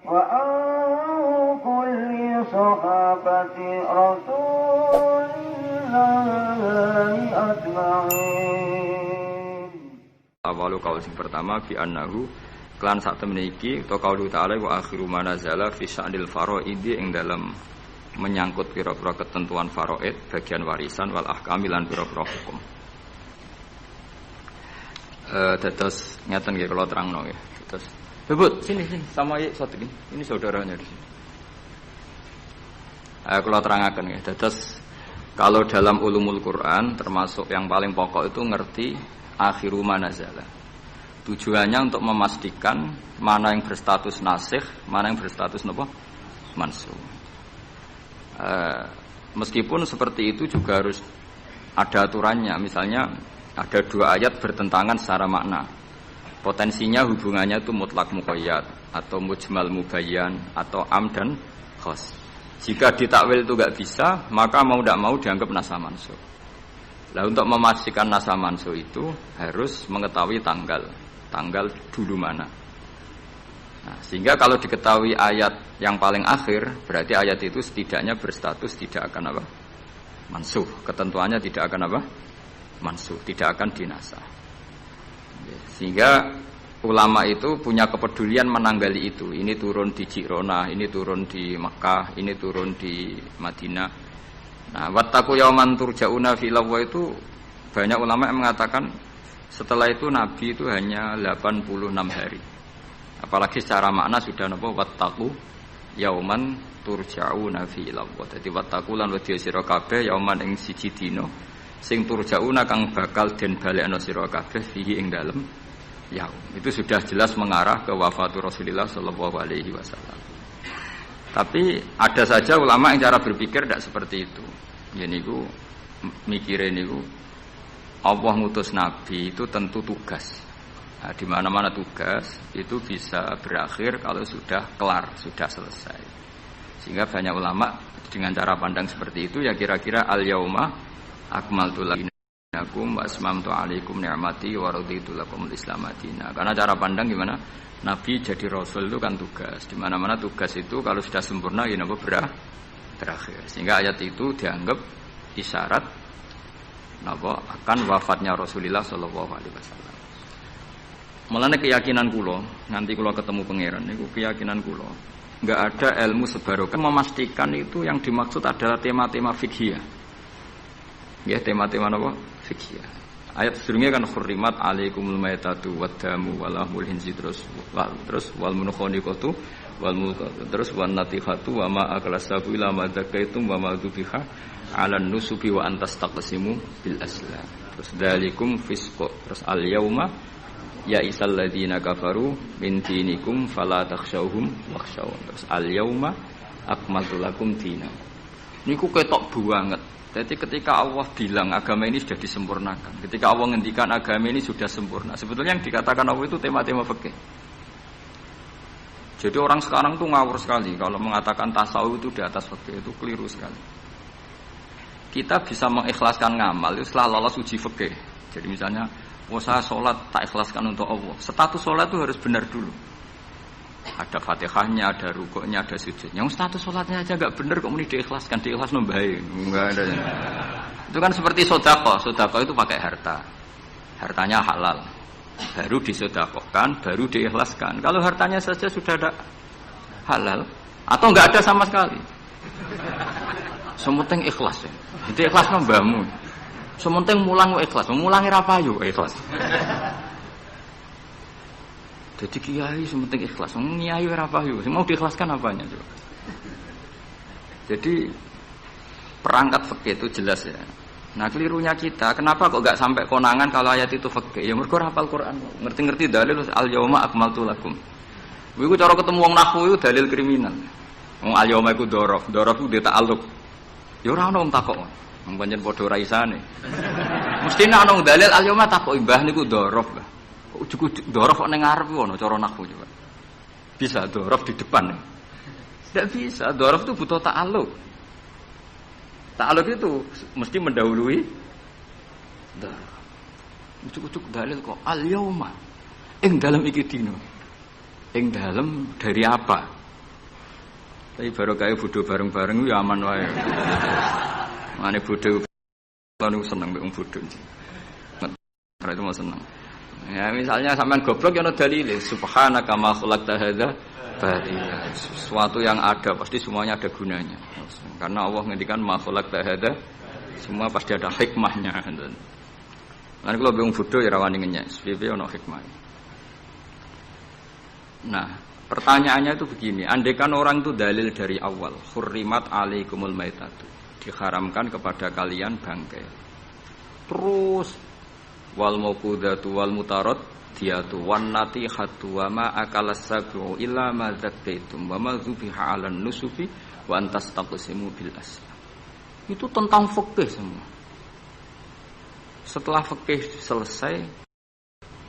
wa kulli sahabati rasulillahi ajma'in. Awalu kaul sing pertama fi annahu klan sak temene iki utawa qaulu ta'ala wa akhiru manazala fi sya'nil faraidi ing dalam menyangkut pira-pira ketentuan faraid bagian warisan wal ahkam lan pira-pira hukum. Dados ngeten nggih kula terangno nggih. Dados Bebut sini sama satu ini saudaranya di sini. Kula terangaken nggih. Dados kalau dalam ulumul Quran termasuk yang paling pokok itu ngerti akhiru manazala. Tujuannya untuk memastikan mana yang berstatus nasikh, mana yang berstatus napa? Mansukh. Meskipun seperti itu juga harus ada aturannya. Misalnya ada dua ayat bertentangan secara makna. Potensinya hubungannya itu mutlak muqayyad atau mujmal mubayyan atau am dan khas. Jika ditakwil itu enggak bisa, maka mau tidak mau dianggap nasakh mansukh. Nah, untuk memastikan nasakh mansukh itu harus mengetahui tanggal dulu mana. Nah, sehingga kalau diketahui ayat yang paling akhir, berarti ayat itu setidaknya berstatus tidak akan apa? Mansukh. Ketentuannya tidak akan apa? Mansukh, tidak akan dinasakh. Sehingga ulama itu punya kepedulian menanggali itu. Ini turun di Jirona, ini turun di Makkah, ini turun di Madinah. Nah, wattaqu yauman turja'una fi illallah itu banyak ulama yang mengatakan setelah itu Nabi itu hanya 86 hari. Apalagi secara makna sudah napa wattaqu yauman turja'una fi illallah. Dadi wattaqu lan wedya sira kabeh yauman ing siji dina sing turja'una kang bakal den balekno sira kabeh fihi ing dalem yaum. Itu sudah jelas mengarah ke wafatu Rasulullah sallallahu alaihi wasallam. Tapi ada saja ulama yang cara berpikir tidak seperti itu. Ya niku mikire niku Allah ngutus nabi itu tentu tugas. Nah, di mana-mana tugas itu bisa berakhir kalau sudah kelar, sudah selesai. Sehingga banyak ulama dengan cara pandang seperti itu ya kira-kira al-yauma akmaltu lakum wa asmamtu alaikum ni'mati wa raditu lakumul Islam madina. Karena cara pandang gimana? Nabi jadi rasul itu kan tugas. Di mana-mana tugas itu kalau sudah sempurna ya napa berakhir. Sehingga ayat itu dianggap isyarat napa akan wafatnya Rasulullah sallallahu alaihi wasallam. Mulane keyakinan kula, nanti kula ketemu pangeran niku keyakinan kula. Enggak ada ilmu sebarokah memastikan itu yang dimaksud adalah tema-tema fikih. Ya, tema-tema napa? Fikih. Ayat sedurunge kan khurrimat alaikumul maitatu waddamu walahmul hinzi terus wal munkhaniqatu wal mulqatu terus wan natihatu wa ma akalasabu ila madzakaitum wa ma dzubiha 'alan nusubi wa antastaqsimu bil aslam. Terus dzalikum fisq. Terus al yauma ya isal ladzina kafaru min dinikum fala takhshawhum wakhshawun. Terus al yauma akmaltu lakum dinakum. Niku ketok banget. Jadi ketika Allah bilang agama ini sudah disempurnakan, ketika Allah ngendikan agama ini sudah sempurna, sebetulnya yang dikatakan Allah itu tema-tema fikih. Jadi orang sekarang tuh ngawur sekali kalau mengatakan tasawuf itu di atas fikih, itu keliru sekali. Kita bisa mengikhlaskan ngamal itu setelah lolos uji fikih. Jadi misalnya, saya sholat tak ikhlaskan untuk Allah. Status sholat itu harus benar dulu. Ada fatihahnya, ada rukuknya, ada sujudnya. Yang status sholatnya aja nggak benar kok muni diikhlaskan, diikhlas nombahe. Enggak ada. Itu kan seperti sedekah. Sedekah itu pakai harta. Hartanya halal. Baru disedekahkan, baru diikhlaskan. Kalau hartanya saja sudah ada halal atau nggak ada sama sekali. Sementing ikhlas ya. Jadi ikhlas nombahmu. Sementing mulang ikhlas. Mulangi ra payu ikhlas. Jadi kiai sementing ikhlas. Kiai ora payu. Mau diikhlaskan apanya coba? Jadi perangkat fikih itu jelas ya. Nah kelirunya kita, kenapa kok enggak sampai konangan kalau ayat itu fikih? Ya mergo hafal Quran. Ngerti-ngerti dalil al yauma akmaltu lakum. Iku cara ketemu wong nahwu itu dalil kriminal. Wong al yauma iku dzaraf. Dzaraf itu ta'alluq. Ya ora ono wong takok. Wong pancen padha ra isane. Mestine ana wong dalil al yauma takok mbah niku dzaraf lah. Ujuk-ujuk dhorof kok ning ngarep ngono cara nahwu coba. Bisa dhorof di depan. Tidak bisa, dhorof itu butuh ta'alluq. Ta'alluq itu mesti mendahului dhorof. Ujuk-ujuk dalil kok al yauma ing dalem iki dina. Ing dalem dari apa? Tapi barokah bodho bareng-bareng ya aman wae. Mane bodho lalu seneng mbek wong bodho. Karena itu mau seneng. Ya misalnya sampean goblok ya ono dalile subhanaka ma khalaqta hadza batila. Sesuatu yang ada pasti semuanya ada gunanya. Karena Allah ngendikan ma khalaqta hadza semua pasti ada hikmahnya. Lan kalau wong bodho ya rawani ngenyek, piye ono hikmah. Nah, pertanyaannya itu begini, andaikan orang itu dalil dari awal, hurrimat alaikumul maitatu, diharamkan kepada kalian bangkai. Terus wal mauqudatu wal mutarad diatu wan natihatu wa ma akalas sabu illa ma zakkaitum wa ma zubiha 'alan nusufi wa antas taqsimu bil aslam. Itu tentang fikih semua. Setelah fikih selesai,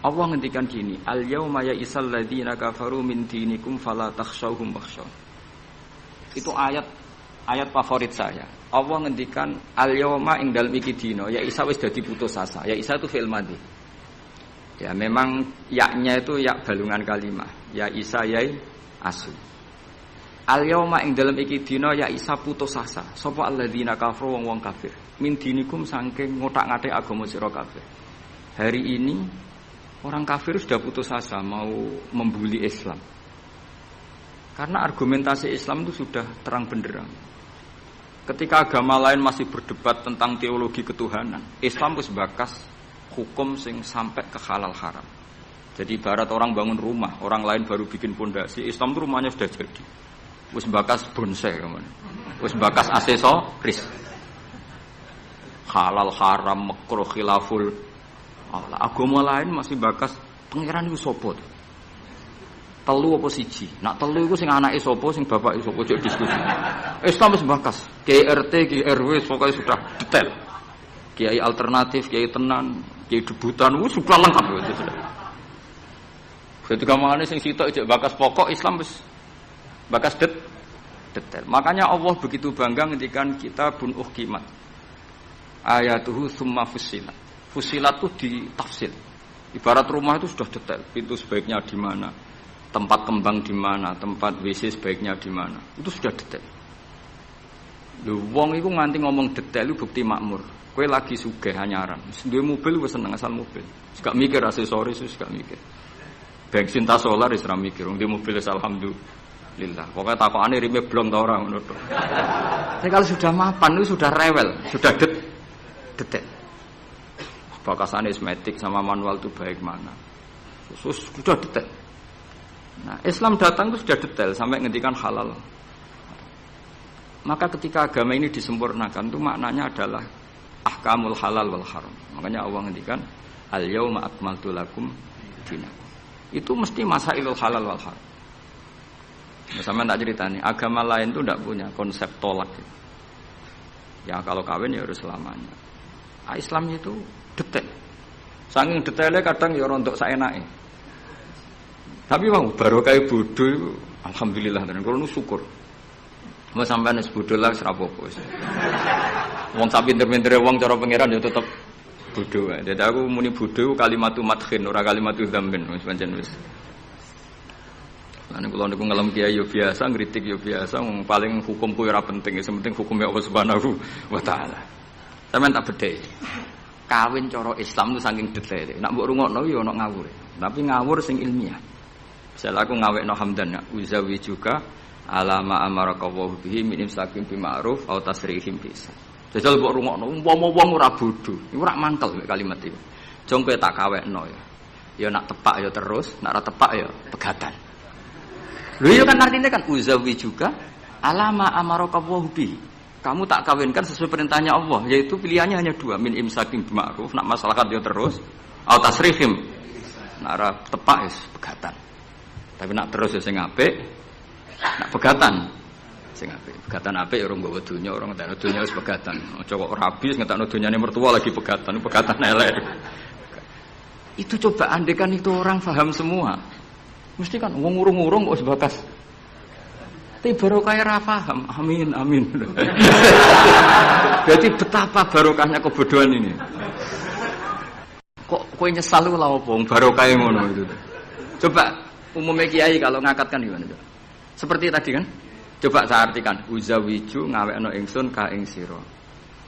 Allah ngendikan gini, al yauma ya'isal ladzina kafaru min dinikum fala takhshawhum wakhshaw. Itu ayat favorit saya. Allah ngendikan al yauma ing dalem iki dina, ya Isa wis dadi putus asa. Ya Isa itu fi'il madhi. Ya memang yaknya itu yak balungan kalimah. Ya Isa yai asu. Al yauma ing dalem iki dina ya Isa putus asa. Sapa alladzina kafaru wong kafir. Min dinikum saking ngotak-ngatik agama sira kafir. Hari ini orang kafir sudah putus asa mau membuli Islam. Karena argumentasi Islam itu sudah terang benderang. Ketika agama lain masih berdebat tentang teologi ketuhanan, Islam wis bakas hukum sing sampai ke halal haram. Jadi ibarat orang bangun rumah, orang lain baru bikin pondasi, Islam itu rumahnya sudah jadi. Wis bakas bonsai kemana? Wis bakas aksesoris. Halal haram makruh khilaful Allah. Agama lain masih bakas pangeran iku sapa? Telu apa siji? Nak telu iku sing anake sapa, sing bapake sapa, ojo diskusi. Islam wis bakas. KRT, KRW pokoke sudah detail. Kiai alternatif, kiai tenan, kiai debutan wis sudah lengkap itu sudah. Ketika mangane sing sitok ijek bakas pokok Islam wis bakas detail. Makanya Allah begitu bangga ngendikan kitabun uhkimat. Ayatuhu summa fussilat. Fusilat itu ditafsir. Ibarat rumah itu sudah detail. Pintu sebaiknya di mana, tempat kembang di mana, tempat WC sebaiknya di mana. Itu sudah detail. Lho wong iku nganti ngomong detail itu bukti makmur. Kowe lagi sugih anyaran. Duwe mobil wis seneng asal mobil. Gak mikir aksesoris wis gak mikir. Bensin ta solar wis ora mikir. Wong mobil wis alhamdulillah. Pokoke takokane rime blong ta ora ngono to. Tapi kalau sudah mapan itu sudah rewel, sudah detail. Bakasannya esmetik sama manual itu baik mana. Sudah detail. Nah, Islam datang itu sudah detail sampai ngendikan halal. Maka ketika agama ini disempurnakan itu maknanya adalah ahkamul halal wal haram. Makanya Allah ngendikan al yauma akmaltu lakum dinakum. Itu mesti masailul halal wal haram. Nah, sama tak ceritanya, agama lain itu tidak punya konsep tolak. Ya kalau kawin ya harus selamanya. Islam itu detail. Saking detailnya kadang ya rontok saenake. Tapi wong barokah bodho iku alhamdulillah tenan kula nu syukur. Mau sampean wis bodho lah wis ra apa-apa wis. Wong sak pinter-pintere wong cara pangeran ya tetep bodho wae. Dadi aku muni bodho kalimatu madkhin ora kalimatu dzambin wis pancen wis. Lan kula niku ngelem kiai yo biasa, ngritik yo biasa, wong paling hukumku ora penting, sing penting hukume Allah Subhanahu wa taala. Sampeyan tak bedhe. Kawin cara Islam itu saking detail. Nak mbok rungokno yo ana ngawur. Tapi ngawur sing ilmiah. Misal aku ngawekno hamdan uzawi juga alama amarakallahu bihi min imsakin bi ma'ruf au tasrihim bi ihsan. Jajal mbok rungokno umpama wong ora bodho, iku ora mantel kalimat iki. Jong kowe tak kawekno ya. Ya nak tepak ya terus, nak ora tepak ya pegatan. Lho iya kan artinya kan uzawi juga alama amarakallahu bihi. Kamu tak kawinkan sesuai perintahnya Allah, yaitu pilihannya hanya dua, min imsakin bi ma'ruf, nak masalahkan dia terus, au tasrihim. Nak ora tepak wis pegatan. Tapi nak terus ya sing apik, nak pegatan. Sing apik. Pegatan apik ya ora nggawa donya, ora ngentekno donya wis pegatan. Aja kok rabi wis ngentekno donyane mertua lagi pegatan elek. Itu coba andekan itu orang paham semua. Mesti kan wong ngurung-ngurung kok wis bakas. Tapi barokah ora paham. Amin, amin. Berarti betapa barokahnya kebodohan ini. Kok kowe nyesal lho lha opo barokah ngono itu. Coba umumnya kiai kalau ngakatkan gimana coba? Seperti tadi kan? Coba saya artikan, uzawiju ngawekno ingsun ka ing sira.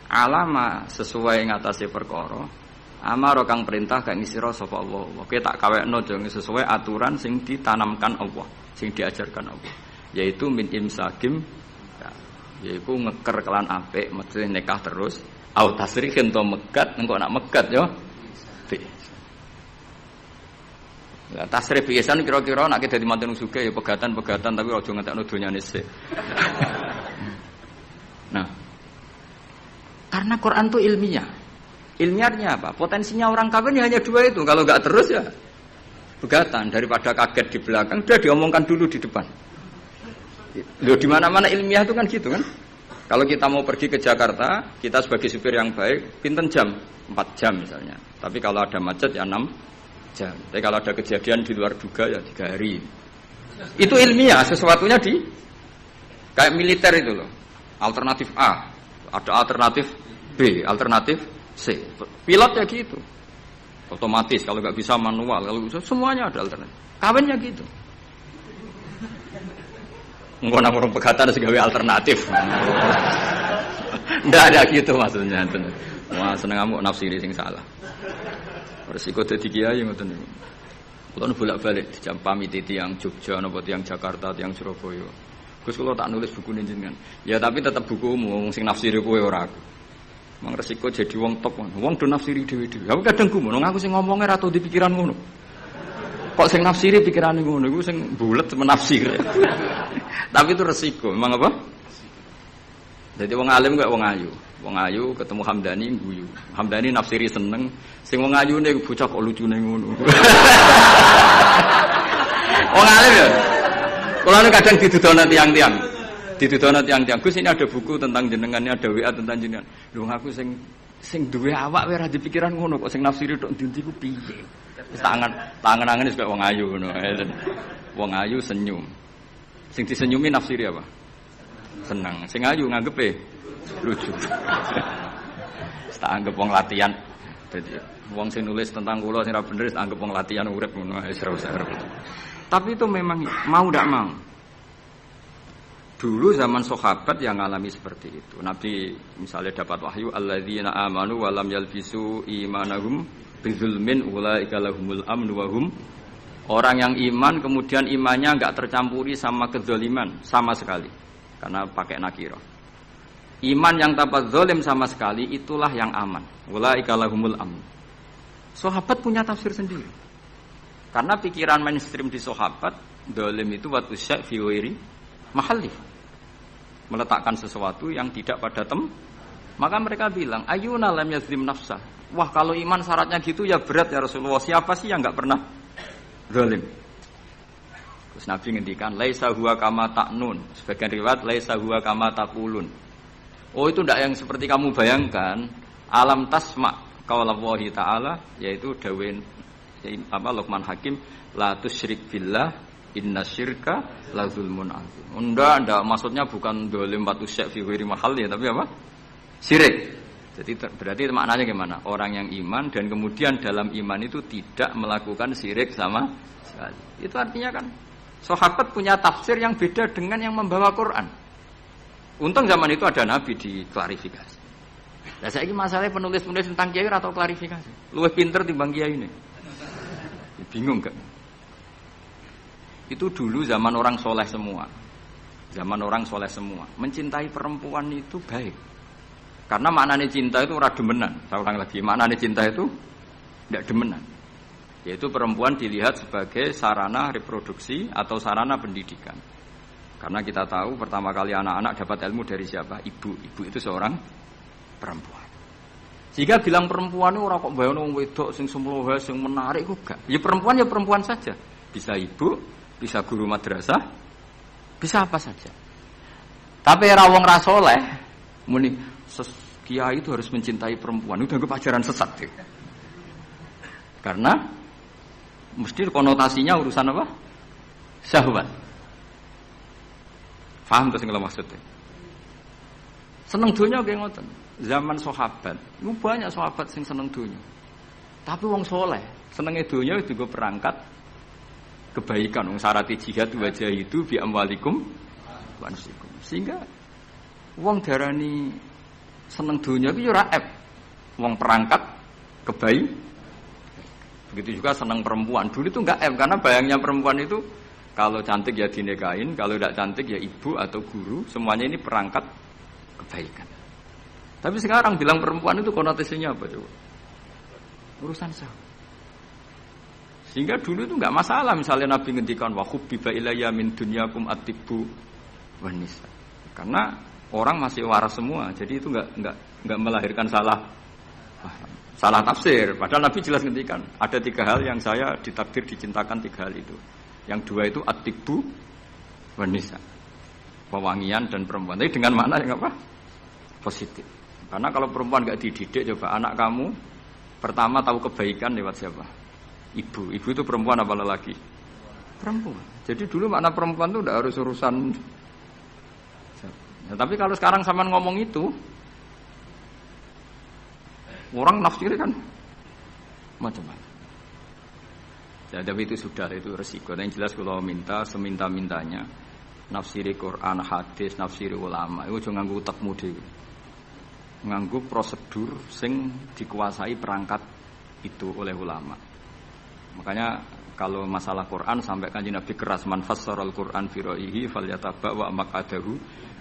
Alama sesuai ngatasi perkara. Amaro kang perintah ka ing sira sapa Allah. Oke tak kawekno jeng sesuai aturan sing ditanamkan Allah, sing diajarkan Allah. Yaitu min imsakim, yaitu ngeker kelan apik, mesti nikah terus. Au tasrihin to megat, engko nak megat yo. Ya tasrih biasan kira-kira nek dadi manten sugih ya pegatan-pegatan tapi aja ngetekno donyane sik. Nah. Karena Quran itu ilmiah. Ilmiahnya apa? Potensinya orang kawin ya hanya 2 itu. Kalau enggak terus ya pegatan daripada kaget di belakang, sudah diomongkan dulu di depan. Loh di mana-mana ilmiah itu kan gitu kan? Kalau kita mau pergi ke Jakarta, kita sebagai supir yang baik, pinten jam? 4 jam misalnya. Tapi kalau ada macet ya 6 jam. Tapi kalau ada kejadian di luar duga ya 3 hari. Itu ilmiah, sesuatunya di kayak militer itu loh. Alternatif A, ada alternatif B, alternatif C. Pilot ya gitu. Otomatis kalau nggak bisa manual, kalau bisa semuanya ada alternatif. Kawinnya gitu. Enggak nang orang pegatan segawe alternatif. Ndak ada gitu maksudnya. Wah, seneng kamu nafsiri sing salah. Resiko dadi kiai ngoten niku. Kula bolak-balik dijampami tiyang Jogja napa tiyang Jakarta, tiyang Surabaya. Gus kula tak nulis buku jenengan. Ya tapi tetep bukumu wong sing nafsiri kowe ora aku. Mang resiko jadi wong top. Wong do nafsiri dhewe-dhewe. Aku kadang gumun aku sing ngomongnya ra tau di pikiran ngono. Kok sing nafsiri pikirane ngono iku sing bulet menafsir. Tapi itu resiko, memang apa? Jadi wong alim gak wong ayu. Wong ayu ketemu Hamdani guyu. Hamdani nafsiri seneng, sing wong ayune bocah kok lucune ngono. Wong alim ya. Kula kadang didudono tiang-tiang. Didudono tiang-tiang. Gus ini ada buku tentang jenengannya, ada WA tentang jenengan. Lho aku sing duwe awak wae ora dipikiran ngono kok sing nafsiri tok ndi ku piye. Wis tangan-tangan wis kaya wong ayu ngono. Wong ayu senyum. Sing disenyumi nafsiri apa? Senang. Sing ayu nganggepe lucu. Tak anggap wong latihan. Dadi wong sing nulis tentang kula sing ora bener tak anggap wong latihan urip ngono wis ora usah. Tapi itu memang mau ndak mau. Dulu zaman sahabat yang ngalami seperti itu. Nabi misalnya dapat wahyu alladzina amanu wa lam yalbisu imanahum bizulmin ulaika lahumul amnu wa hum. Orang yang iman kemudian imannya enggak tercampuri sama kezaliman sama sekali. Karena pakai nakirah. Iman yang tanpa zalim sama sekali itulah yang aman. Ulaika lahumul amn. Sahabat punya tafsir sendiri. Karena pikiran mainstream di sahabat, zalim itu wa tusya fi ghairi mahalli. Meletakkan sesuatu yang tidak pada maka mereka bilang, ayuna lam yazlim nafsa. Wah, kalau iman syaratnya gitu ya berat ya Rasulullah. Siapa sih yang enggak pernah zalim? Terus Nabi ngendikan, laisa huwa kama ta'nun. Sebagian riwayat laisa huwa kama taqulun. Oh, itu tidak yang seperti kamu bayangkan. Alam tasma qaulallahi ta'ala, yaitu dawuh Luqman Hakim, la tusyrik billah inna syirka la zulmun azim. Enggak, maksudnya bukan zalim wa tusyak fi ghairi mahal ya, tapi apa? Syirik. Jadi berarti maknanya gimana? Orang yang iman dan kemudian dalam iman itu tidak melakukan syirik sama sekali. Itu artinya kan sahabat punya tafsir yang beda dengan yang membawa Quran. Untung zaman itu ada Nabi diklarifikasi. Nah, saya ini masalahnya penulis-penulis tentang kiai atau klarifikasi. Luwih pinter timbang kiai ini. Bingung kan? Itu dulu zaman orang soleh semua. Zaman orang soleh semua. Mencintai perempuan itu baik. Karena maknanya cinta itu ora demenan. Saya ulang lagi, maknanya cinta itu tidak demenan. Yaitu perempuan dilihat sebagai sarana reproduksi atau sarana pendidikan. Karena kita tahu pertama kali anak-anak dapat ilmu dari siapa? Ibu. Ibu itu seorang perempuan. Jika bilang perempuan itu orang kok bayangno wong wedok sing semlohe sing menarik kok gak. Ya perempuan saja. Bisa ibu, bisa guru madrasah, bisa apa saja. Tapi era wong ra saleh muni kiai itu harus mencintai perempuan. Itu dianggap ajaran sesat deh. Karena mesti konotasinya urusan apa? Syahwat. Paham tuh sing kula maksud. Seneng donya nggih ngoten. Zaman sahabat, itu banyak sahabat sing seneng donya. Tapi wong soleh, senenge donya juga perangkat kebaikan. Wong syarat jihad wajah itu bi amwalikum anfusikum. Sehingga wong darani seneng dunya iku ya ora ep. Wong perangkat kebayi. Begitu juga seneng perempuan. Dulu itu enggak ep karena bayangnya perempuan itu kalau cantik ya dinikahin, kalau tidak cantik ya ibu atau guru, semuanya ini perangkat kebaikan. Tapi sekarang bilang perempuan itu konotasinya apa coba? Urusan syahwat. Sehingga dulu itu enggak masalah misalnya Nabi ngendikan wa hubbiba ilayya min dunyakum at-tibbu wan nisa. Karena orang masih waras semua, jadi itu enggak melahirkan salah tafsir. Padahal Nabi jelas ngendikan ada 3 hal yang saya ditakdir dicintakan 3 hal itu. Yang 2 itu at-tibbu wan nisa. Pewangian dan perempuan. Tapi dengan mana yang apa? Positif. Karena kalau perempuan enggak dididik, coba anak kamu pertama tahu kebaikan lewat siapa? Ibu. Ibu itu perempuan apa lelaki? Perempuan. Jadi dulu makna perempuan itu tidak harus urusan. Ya, tapi kalau sekarang sampean ngomong itu, orang nafsir kan macam-macam. Ya, tapi itu sudah, itu resiko. Yang jelas kalau minta seminta-mintanya nafsiri Quran, hadis, nafsiri ulama, itu jangan nganggo utekmu dhewe. Nganggo prosedur sing dikuasai perangkat itu oleh ulama. Makanya kalau masalah Quran sampai Kanjeng Nabi keras man fassaral Quran fi ra'yihi falyataba wa maqadahu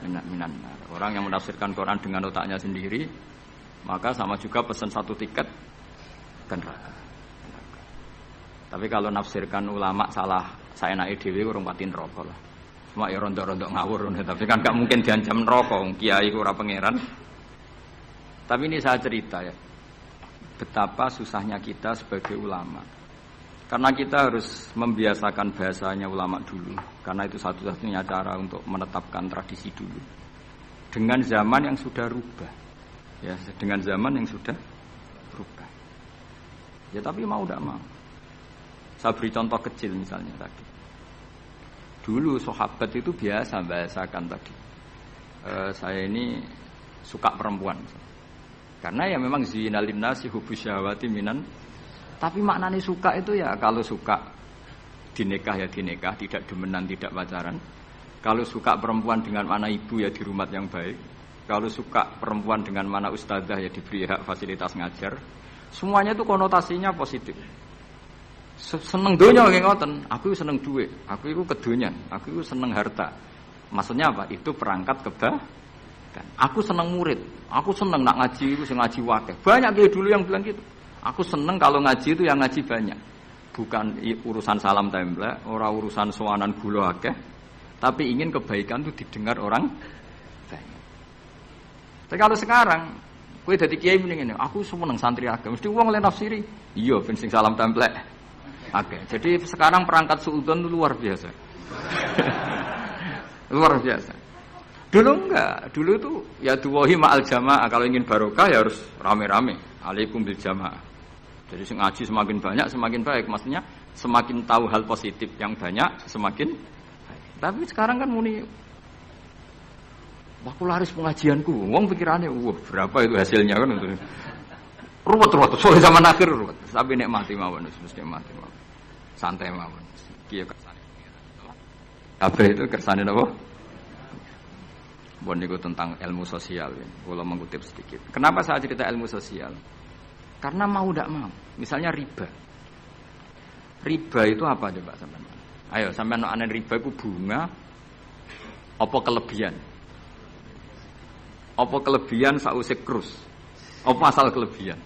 minan nar. Orang yang menafsirkan Quran dengan otaknya sendiri maka sama juga pesan 1 tiket ke neraka. Tapi kalau nafsirkan ulama salah saenake dhewe urung pati neraka lah. Cuma ya rontok-rontok ngawur, tapi kan gak mungkin diancam neraka, kiai ora pangeran. Tapi ini saya cerita ya, betapa susahnya kita sebagai ulama. Karena kita harus membiasakan bahasanya ulama dulu. Karena itu satu-satunya cara untuk menetapkan tradisi dulu. Dengan zaman yang sudah rubah. Ya, dengan zaman yang sudah rubah. Ya tapi mau tidak mau. Saya beri contoh kecil misalnya tadi. Dulu sahabat itu biasa bahasakan tadi. Saya ini suka perempuan. Karena ya memang zinalin nasi hubus syahwati minan. Tapi maknanya suka itu ya kalau suka dinikah ya dinikah, tidak demenan, tidak pacaran. Kalau suka perempuan dengan mana ibu ya di rumah yang baik. Kalau suka perempuan dengan mana ustadzah ya diberi hak fasilitas ngajar. Semuanya itu konotasinya positif. Seneng donya nggih ngoten, aku seneng duit, aku itu kedonyan, aku itu seneng harta. Maksudnya apa? Itu perangkat kebaikan. Aku seneng murid, aku seneng nak ngaji itu sing ngaji wakeh. Banyak kayak dulu yang bilang gitu. Aku seneng kalau ngaji itu yang ngaji banyak. Bukan urusan salam templek, orang urusan sowanan gula akeh, tapi ingin kebaikan itu didengar orang banyak. Tapi kalau sekarang, kowe dadi kiai mending ngene, aku seneng santri akeh, mesti wong le nafsiri. Iya, ben sing salam templek akeh. Jadi sekarang perangkat suudzon itu luar biasa. Luar biasa. Dulu enggak, dulu itu ya duwahi ma'al jamaah, kalau ingin barokah ya harus rame-rame. Alaikum bil jamaah. Jadi ngaji semakin banyak semakin baik. Maksudnya semakin tahu hal positif yang banyak semakin baik. Tapi sekarang kan muni aku laris pengajianku. Wong pikirannya, wah berapa itu hasilnya kan untuk ruwet soalnya zaman akhir ruwet. Tapi nikmati mawon, mesti nikmati mawon. Santai mawon. Kiye kersane. Apa itu kersane napa? Bon niku tentang ilmu sosial ya. Kalau mengutip sedikit. Kenapa saya cerita ilmu sosial? Karena mau tidak mau. Misalnya riba. Riba itu apa coba sampean? Ayo sampean nek anen riba itu bunga apa kelebihan? Apa kelebihan sausé krus? Apa asal kelebihan?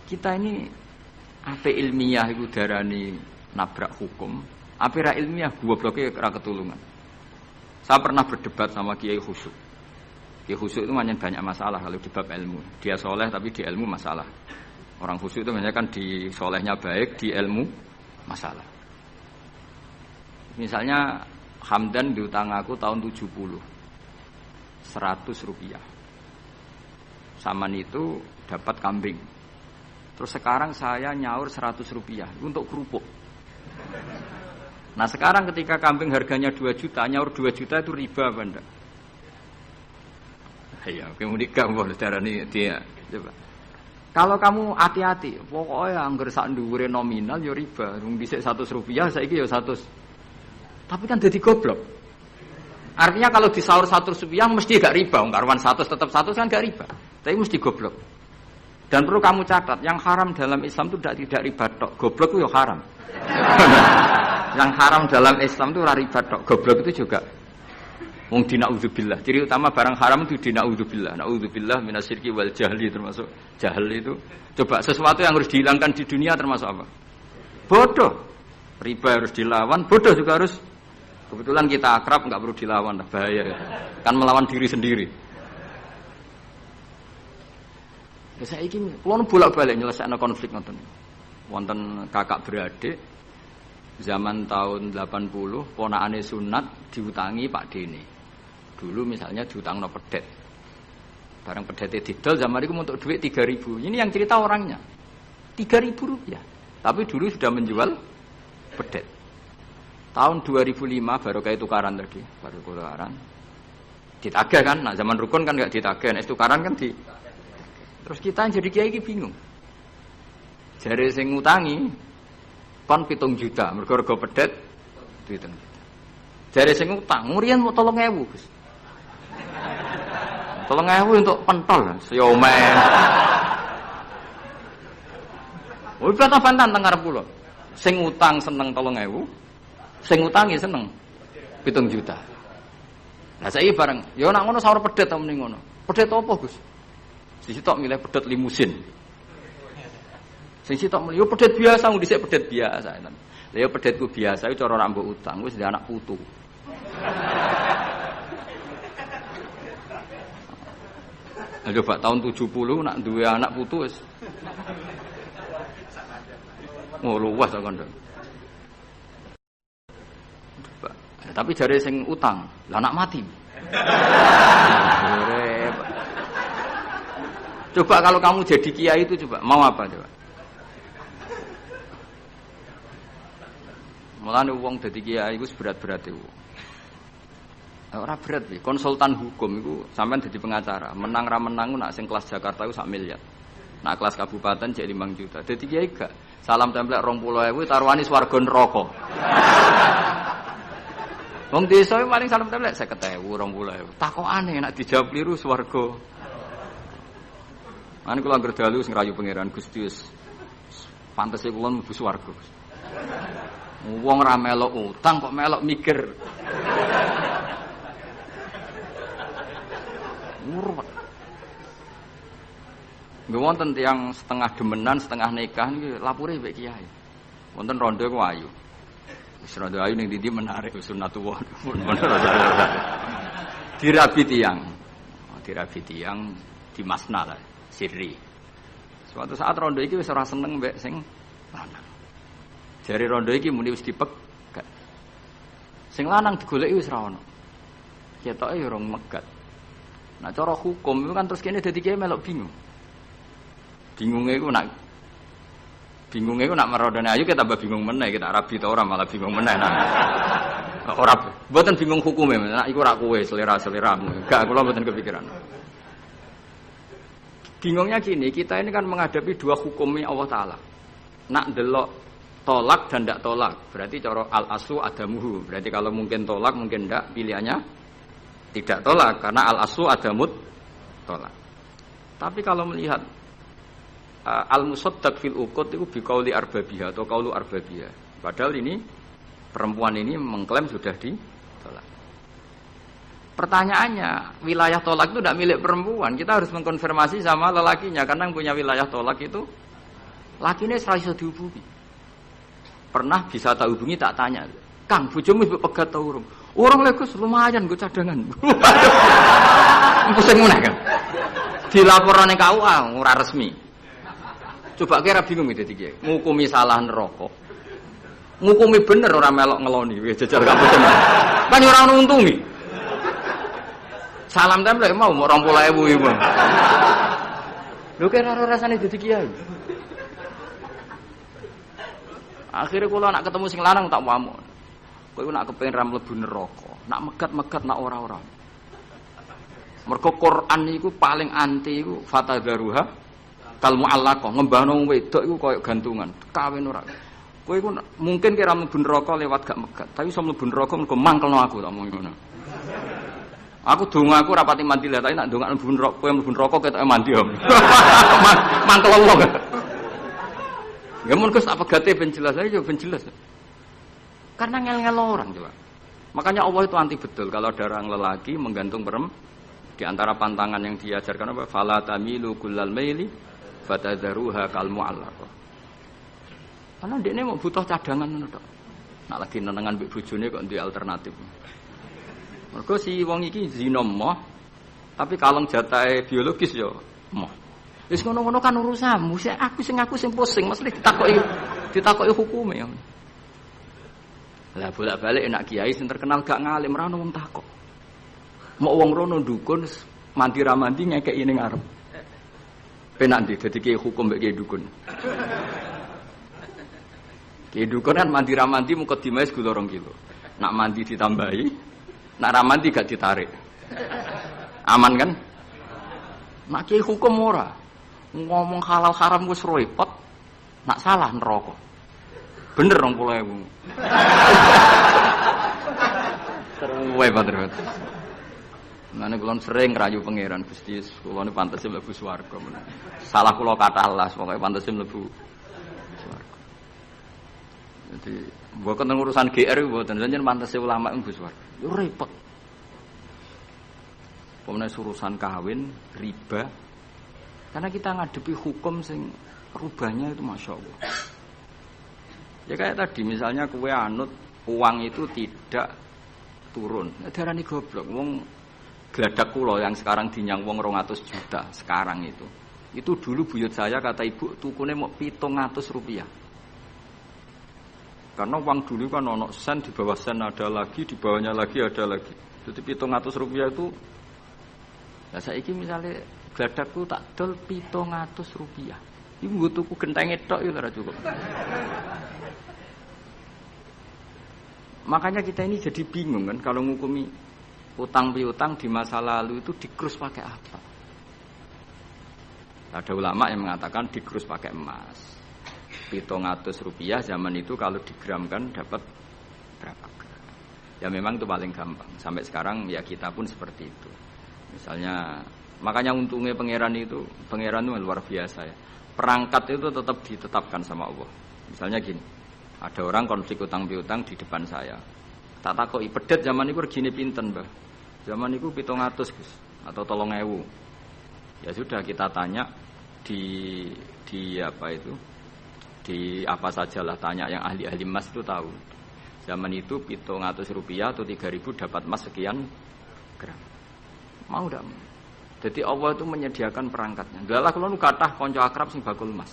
Kita ini apa ilmiah iku darani nabrak hukum, apa ra ilmiah gobloke ra ketulungan. Saya pernah berdebat sama Kiai Khusyuk. Kiai Khusyuk itu banyak masalah kalau di bab ilmu. Dia soleh tapi di ilmu masalah. Orang khusyuk itu biasanya kan di solehnya baik, di ilmu masalah. Misalnya Hamdan diutang aku tahun 70 100 rupiah. Saman itu dapat kambing. Terus sekarang saya nyaur 100 rupiah untuk kerupuk. Nah sekarang ketika kambing harganya 2 juta, nyaur 2 juta itu riba apa enggak? Ya, kemudian kamu darani dia. Coba. Kalau kamu hati-hati, pokoknya anggar sak dhuwure nominal ya riba. Rung dhisik 100 rupiah, saiki ya 100 Tapi kan jadi goblok. Artinya kalau di sahur 100 rupiah mesti gak riba. Karuan 100 tetap 100 kan gak riba. Tapi mesti goblok. Dan perlu kamu catat, yang haram dalam Islam itu tidak riba tok. Goblok itu ya haram. Yang haram dalam Islam itu riba tok. Goblok itu juga. Wong dina'udzubillah. Ciri utama barang haram itu dina'udzubillah. Na'udzubillah minasyirki wal jahli, termasuk jahil itu. Coba sesuatu yang harus dihilangkan di dunia termasuk apa? Bodoh. Riba harus dilawan, bodoh juga harus. Kebetulan kita akrab, nggak perlu dilawan, bahaya ya. Kan melawan diri sendiri. Ya saya ingin, kalau bolak-balik nyelesaikan konflik nonton. Wonten kakak beradik, zaman tahun 80, ponakane sunat diutangi Pak Dene. Dulu misalnya diutang no pedet. Barang pedetnya didol, zaman itu untuk duit 3.000. Ini yang cerita orangnya. 3.000 rupiah. Tapi dulu sudah menjual pedet. Tahun 2005 baru kayak tukaran tadi, baru tukaran. Ditagih kan, nah zaman rukun kan nggak ditagih, nah tukaran kan di. Terus kita yang jadi kiai ini bingung. Jare sing ngutangi kon 7 juta, mergo pedet 7 juta. Jare sing ngutang, murian mau 3.000, Gus. 3.000 untuk pentol, siomen. Oh, kata bantan teng arep kula. Sing utang seneng 3.000, sing ngutangi seneng 7 juta. Lah saiki bareng, ya nak ngono sahur pedet ta mending ngono. Pedet apa, Gus? Sing sitok milih pedet limusin. Sing sitok milih yo pedet biasa, wong dhisik pedet biasa. Lah yo pedetku biasa iku cara nak mbok utang wis ndek anak putu. Coba tahun 70 nak duwe anak putu wis. Oh luas kok kandha. Coba. Tapi jare sing utang, lah anak mati. Coba kalau kamu jadi kiai itu coba mau apa coba? Mulane wong dadi kiai iku berat-berat iku. Ora berat iki, konsultan hukum iku sampean dadi pengacara, menang ra menang nak sing kelas Jakarta iku 1 miliar. Nak kelas kabupaten cek 5 juta. Dadi kiai gak salam templek 20.000 taruhane swarga neraka. Wong desa paling salam templek 50.000 20.000. Takokane nek dijawab kliru swarga. Ane kula anggere dalu sing rayu pangeran Gusti wis pantese kula mlebu swarga. Wong ra melok utang kok melok mikir. Murwet. Nggih wonten tiyang setengah demenan, setengah nikah niki lapure mbek kiai. Wonten rondo ku ayu. Wis rondo ayu ning ndi menarik sunatullah. Dirabi tiyang. Dirabi tiyang di masna lah. Sirri. Suatu saat rondo iki wis ora seneng mbek sing lanang. Jare rondo iki muni wis dipegat. Sing lanang digoleki wis ora ono. Ketoke ya rong megat. Nah cara hukum itu kan terus kene dadi kiai melok bingung. Bingunge iku nak merondone ayu kita tambah bingung meneh, kita rabi ta ora malah bingung meneh. Nah. Ora mboten bingung hukume, nek iku ora kowe selera-seleramu. Enggak, kula mboten kepikiran. Bingungnya gini, kita ini kan menghadapi dua hukumnya Allah Ta'ala. Nak delok tolak dan tidak tolak. Berarti cara al-aslu adamuhu. Berarti kalau mungkin tolak, mungkin tidak. Pilihannya tidak tolak. Karena al-aslu adamut tolak. Tapi kalau melihat al-musaddaq fil uqud itu biqauli arbabiyah atau qaulu arbabiyah. Padahal ini perempuan ini mengklaim sudah ditolak. Pertanyaannya, wilayah tolak itu tidak milik perempuan. Kita harus mengkonfirmasi sama lelakinya. Karena yang punya wilayah tolak itu lakinya serasa dihubungi. Pernah bisa tak hubungi, tak tanya, Kang, bojomu ibu pegat tau urung? Urung legus, lumayan gue cadangan. Pusing meneh kan? Dilaporan ke KUA, ora resmi. Coba kira bingung itu tiga. Ngukumi salah neraka. Ngukumi bener orang melok ngeloni. Jajar kamu teman. Kan orang untungi. Salam templek mau 20.000 ibu. Lho kira rasane dadi kiai. Akhire kula nak ketemu sing lanang tak pamuk. Kowe nak kepengin ra mlebu neraka, nak megat-megat nak ora-ora. Mergo Quran niku paling anti iku fatadzaruha kal mu'allaqah, ngembahno wedok iku koyo gantungan, kawin ora. Kowe iku mungkin kira mlebu neraka lewat gak megat, tapi iso mlebu neraka mergo mangkelno aku tak omong ngono. Aku donga aku rapati mandi lah, tapi nak ndongak mlebu neraka, kowe mlebu neraka ketoke mandi om. Mangkel Allah. Ya mun Gus apa gate ben jelas aja ben jelas. Karena ngel-ngel orang coba. Makanya Allah itu anti betul kalau ada orang lelaki menggantung di antara pantangan yang diajarkan apa? Fala tamilu kullal maili fatadharuha kal mu'allaqah. Karena dia ini mau butuh cadangan ngono tok. Nak lagi nenengan mbek bojone kok duwe alternatif. Mergo si wong iki zina moh, tapi kaleng jatahe biologis ya moh. Wis ngono-ngono kan urusanmu, aku sing pusing, mesti ditakoki hukume. Lah bolak-balik enak kiai sing terkenal gak ngalim ra ono wong takok. Mau wong rono dukun mandi ra mandi ngekeki ning arep. Penak ndi dadi kiai hukum mbek kiai dukun. Kiai dukun kan mandi ra mandi mukadimah wis 2 kilo. Nak mandi ditambahi, nak ra mandi gak ditarik. Aman kan? Nak kiai hukum ora. Ngomong halal haram wis repot. Nak salah neraka. Bener 20.000. Terus padha. Nane kula sering rayu pangeran Gusti, kula niku pantes mlebu swarga. Salah kula kathah las, pokoke pantes mlebu swarga. Jadi, mboten urusan GR mboten, jenengan pantes ulama mlebu swarga. Yo repot. Pemene urusan kawin, riba. Karena kita ngadepi hukum sing rubahnya itu Masya Allah. Ya kayak tadi misalnya kue anut uang itu tidak turun. Darani goblok. Wong gladak kula yang sekarang dinyang wong 200 juta sekarang itu. Itu dulu buyut saya kata ibu tukune mau 700 rupiah. Karena uang dulu kan ono sen di bawah sen ada lagi, di bawahnya lagi ada lagi. Jadi 700 rupiah itu. Lah saiki misalnya gladakku tak dol 700 rupiah. Iku nggo tuku gentenge tok ya ora cukup. Makanya kita ini jadi bingung kan kalau ngukumi utang piutang di masa lalu itu dikrus pakai apa? Ada ulama yang mengatakan dikrus pakai emas. 700 rupiah zaman itu kalau digramkan dapat berapa gram? Ya memang itu paling gampang. Sampai sekarang ya kita pun seperti itu. Misalnya makanya untungnya pangeran itu luar biasa ya. Perangkat itu tetap ditetapkan sama Allah. Misalnya gini. Ada orang konflik utang piutang di depan saya. Tak takoki pedet zaman itu regine pinten, Mbah? Zaman itu 700, Gus, atau 3.000. Ya sudah kita tanya di apa itu? Di apa sajalah tanya yang ahli-ahli emas itu tahu. Zaman itu 700 rupiah atau 3.000 dapat emas sekian gram. Mau ndak? Jadi Allah itu menyediakan perangkatnya. Dalah kula nu kathah kanca akrab sing bakul emas.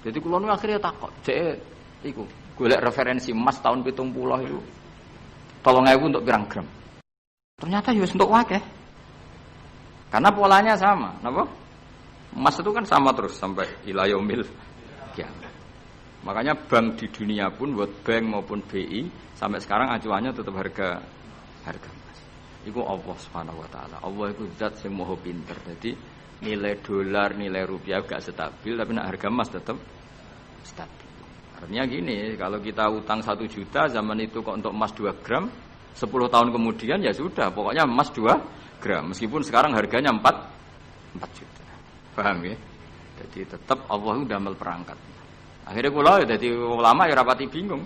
Jadi kula nu akhirnya takok, "Cek iku golek referensi emas tahun 70 itu 3.000 untuk pirang gram." Ternyata ya untuk akeh. Karena polanya sama, napa? Emas itu kan sama terus sampai ila yaumil kiamat. Makanya bank di dunia pun World Bank maupun BI sampai sekarang acuannya tetap harga emas. Iku Allah Subhanahu wa taala. Allah iku zat sing maha pinter. Jadi nilai dolar, nilai rupiah gak stabil tapi nak harga emas tetap stabil. Artinya gini, kalau kita utang 1 juta zaman itu kok untuk emas 2 gram, 10 tahun kemudian ya sudah, pokoknya emas 2 gram. Meskipun sekarang harganya 4 juta. Paham ya? Jadi tetap Allah udah melperangkat. Akhirnya kula ya dadi ulama ya rapati bingung.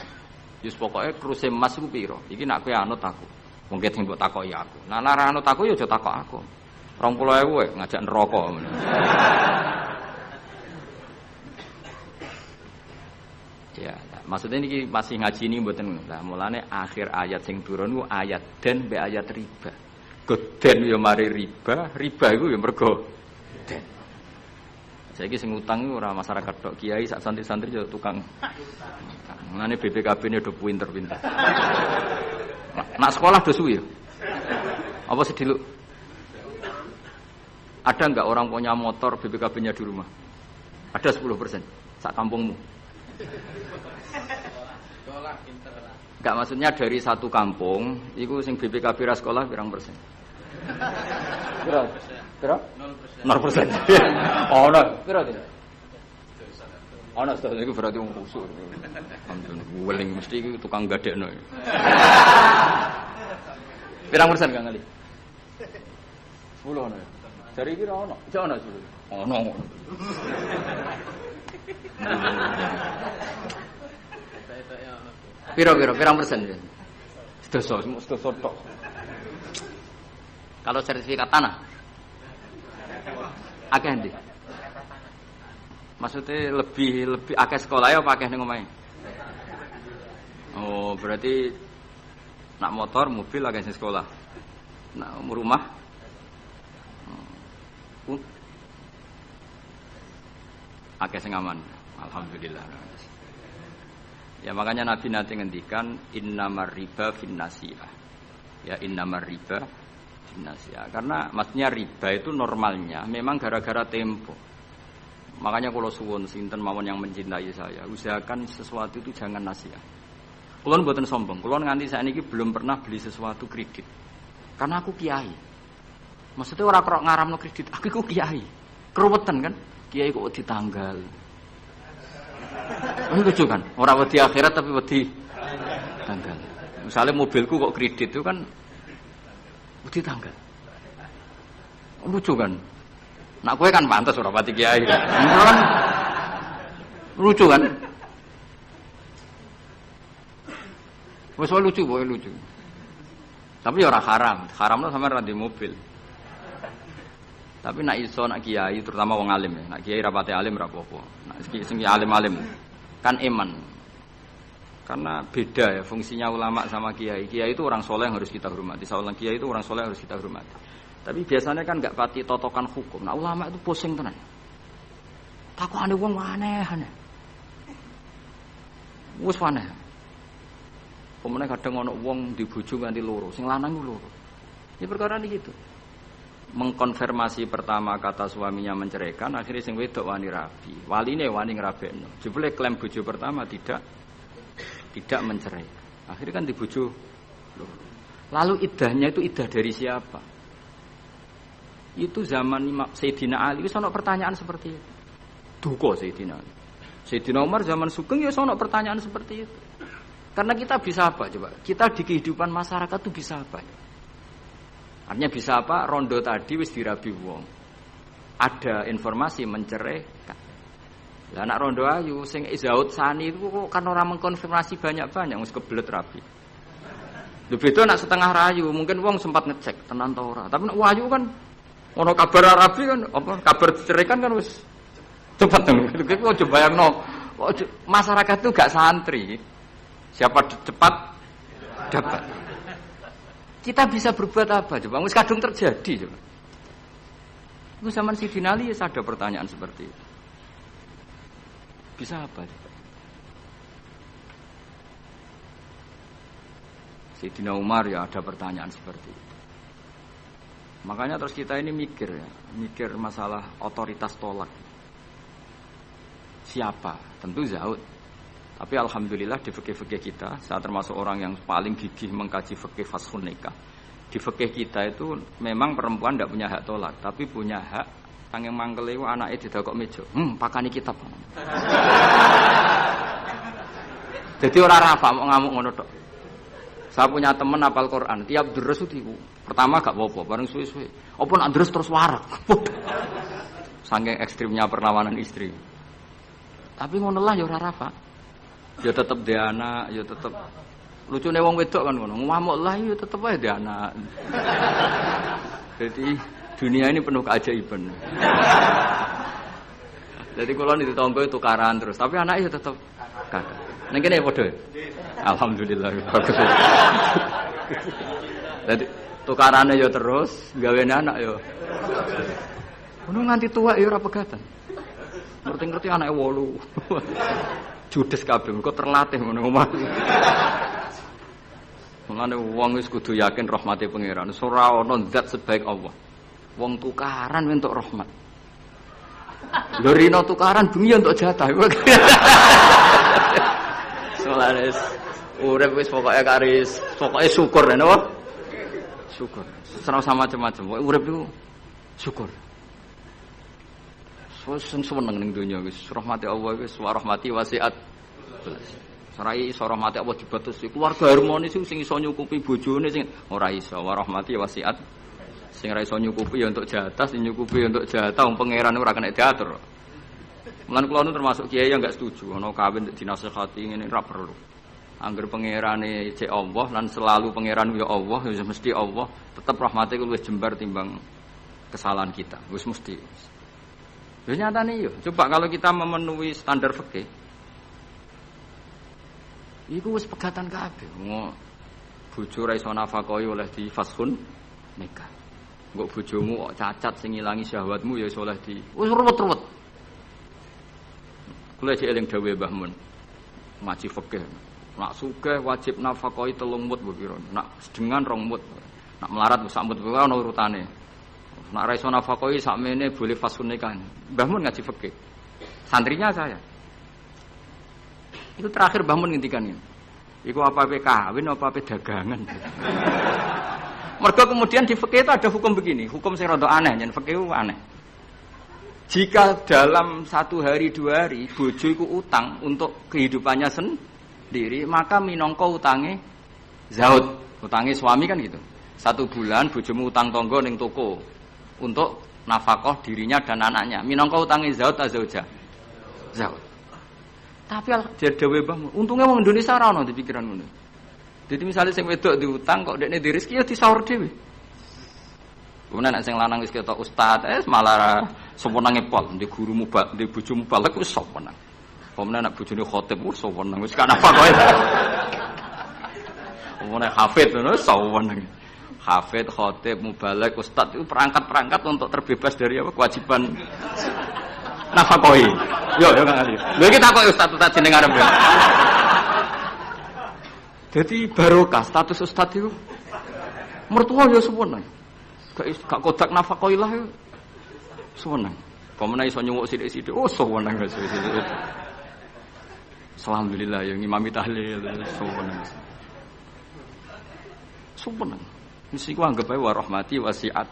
Yus pokoknya kruse emas ku piro? Iki nak kowe anut aku. Mungkin sing mbok takoki aku. Nah nek anut aku ya aja takok aku. 20.000 ngajak neraka. Ya, maksudnya ini masih ngaji ini mboten. Lah mulane akhir ayat sing turun ku ayat den be ayat riba. Goden ya mari riba iku ya mergo den. Saiki sing utang iku ora masyarakat tok, kiai sak santri-santri yo tukang. Mulane BPKB-ne do pinter-pinter. Nak sekolah do suwi. Apa sedih lu? Ada enggak orang punya motor BPKB-nya di rumah? Ada 10% sak kampungmu. Enggak, maksudnya dari satu kampung iku sing BPKB ra sekolah pirang persen? Pira? 0%. Oh, no. Pira? Ana ustaz iku berarti wong kusuk. Alhamdulillah weling mesti iki tukang gadekno. Pirang persen Kang Ali? 10 ana. Dari iki ora ono. Jek ono 10. Ono. Piro pirang persen ya? Sedoso tok. Kalau sertifikat tanah akeh ndi? Maksudnya lebih akeh sekolah ya apa akeh ning omahe? Oh, berarti nak motor, mobil akeh sing sekolah. Nak rumah akeh sing aman. Alhamdulillah. Ya makanya Nabi nanti ngendikan innamar riba finnasiyah. Ya innamar riba finnasiyah. Karena maksudnya riba itu normalnya memang gara-gara tempo. Makanya kalau suwun sinten mawon yang mencintai saya, usahakan sesuatu itu jangan nasihat. Kulon mboten sombong, kulon nganti sakniki belum pernah beli sesuatu kredit. Karena aku kiai. Maksudnya ora kok ngaramno kredit, aku kiai. Keruwetan kan? Kiai kok ditanggal. Lucu kan? Ora wedi akhirat tapi wedi tanggal. Misalnya mobilku kok kredit itu kan wedi tanggal. Lucu kan? Nak kowe kan pantes ora pati kiai. Kan lucu kan? Wes lucu, boy lucu. Tapi ora haram. Haramno sampean ra di mobil. Tapi nak iso nak kiai terutama wong alim ya. Nak kiai rapate alim ra apa-apa. Nak sing alim-alim kan iman. Karena beda ya fungsinya ulama sama kiai. Kiai itu orang soleh yang harus kita hormati. Seorang kiai itu orang soleh yang harus kita hormati. Tapi biasanya kan enggak pati totokan hukum. Nah ulama itu pusing tenan. Takokane wong aneh-aneh. Wis aneh. Pemene kadang ana wong dibojo nganti loro, sing lanang ku loro. Ya perkara iki gitu. Mengkonfirmasi pertama kata suaminya menceraikan, akhirnya sing wedok wani rabi. Waline wani ngrabekno. Jebule klaim bojo pertama tidak mencerai. Akhirnya kan dibojo loro. Lalu iddahnya itu iddah dari siapa? Itu zaman Sayyidina Ali wis ana pertanyaan seperti itu. Duka Sayyidina Ali. Sayyidina Umar zaman Sugeng ya ana pertanyaan seperti itu. Karena kita bisa apa coba? Kita di kehidupan masyarakat itu bisa apa? Artinya bisa apa? Rondo tadi wis dirabi wong. Ada informasi menceraikan. Lah anak rondo ayu sing Zaud Sani itu kok kan ora mengkonfirmasi banyak-banyak wis kebelet rabi. Lho beda nak setengah rayu, mungkin wong sempat ngecek tenan ta ora. Tapi nek wayu kan ono kabar rabi kan apa kabar diceraikan kan wis cepet nang. Kok coba bayangno masyarakat itu gak santri. Siapa cepat dapat. Kita bisa berbuat apa coba? Wis kadung terjadi coba. Itu zaman Sayyidina Ali ada pertanyaan seperti itu. Bisa apa coba? Sayyidina Umar ya ada pertanyaan seperti itu. Makanya terus kita ini mikir masalah otoritas tolak. Siapa? Tentu Zaud. Tapi alhamdulillah di fikih-fikih kita, saya termasuk orang yang paling gigih mengkaji fikih fashun nikah. Di fikih kita itu memang perempuan tidak punya hak tolak, tapi punya hak yang mangkel itu anaknya didakok meja. Pakani kitab. Jadi orang rafa mau ngamuk ngono tok. Saya punya teman hafal Quran, tiap deres itu pertama gak apa-apa, bareng suwe-suwe. Apa nak deres terus warak. Saking ekstrimnya perlawanan istri. Tapi ngono lah ya ora rafa. Ya tetep dia anak, ya tetep lucune wong wedok kan ngono. Ngamuk lah ya tetep ae dia anak. Jadi dunia ini penuh keajaiban. Jadi kalau di tonggo itu tukaran terus, tapi anaknya ya tetep kakak. Neng kene padha. Alhamdulillah bagus. Jadi tukarannya ya terus, gaweane anak ya. Ngono nganti tua ya ora pegatan. Ngerti-ngerti anake 8. Judes kabeh kok terlatih ngono omah. Mulane wong wis kudu yakin rahmate pangeran. Ora ana zat sebaik Allah. Wong tukaran entuk rahmat. Lho rino tukaran bengi entuk jatah. Solares urip wis pokoke karis, pokoke syukur napa? Syukur. Ora usah macam-macam. Urip iku syukur. Sing seneng ning donya wis rahmati Allah wis wa rahmati wasiat. Sarai iso rahmati Allah dibatus keluarga harmonis sing iso nyukupi bojone sing ora iso wa rahmati wasiat. Sing ora iso nyukupi ya untuk jatah, sing nyukupi untuk jatah wong pangeran ora kena diatur. Mulane kula nu termasuk kiai yang enggak setuju ana kawin dinasehati ngene ora perlu. Angger pangerane cek Allah lan selalu pangeran ya Allah ya mesti Allah, tetep rahmate ku luwih jembar timbang kesalahan kita. Wis mesti. Ya nyatane yo, coba kalau kita memenuhi standar fikih. Iku wis pegatan kabeh. Bojo ra iso nafakahi oleh di fashun nikah. Engko bojomu kok cacat sing ngilangi syahwatmu ya iso oleh di wis ruwet-ruwet. Kula iki eling dawuhe Mbah Mun. Ngaji fikih. Nak sugih wajib nafakahi 3 mut mbok pira. Nak sedengan 2 mut. Nak melarat sak mut kuwi ana urutane. Nak ra iso nafakahi sakmene boleh fashun nikah. Mbah Mun ngaji fikih. Santrinya saya. Itu terakhir Mbah Mun ngendikan ini. Iku apa-apa kawin apa-apa dagangan. Mergo kemudian di fikih itu ada hukum begini, hukum sing rada aneh, yen fikih itu aneh. Jika dalam 1 hari 2 hari bojo iku utang untuk kehidupannya sendiri, maka minangka utange zaud. Utange suami kan gitu. 1 bulan bojomu utang tangga ning toko untuk nafkah dirinya dan anaknya. Minangka utange zaud atau zauja? Zaud. Tapi dhewe Mbah, untunge wong Indonesia ora ono di pikiran ngono. Jadi misalnya sing wedok diutang kok dekne di rezeki ya disaur dhewe. Kemudian nek sing lanang wis ketok ustaz, malah sewenenge pol, ndek gurumu bak, ndek bojomu balek wis sewenang. Kemudian nek bojone khotib wis sewenang, wis kan apa kowe. Kemudian hafid ngono sewenang. Hafid, khotib, mubalek, ustaz itu perangkat-perangkat untuk terbebas dari apa kewajiban nafkahi. Yo Kang Ali. Lha iki takoki ustaz jeneng arep. Jadi barokah status ustaz itu mertua ya sewenang. Gak kodak nafkahi lah ya. Sewenang. Pemene iso nyuwuk sithik-sithik. Oh sewenang wis. Alhamdulillah yang ngimami tahlil sewenang. Sewenang. Mesti ku anggap ae wa rahmati wasiat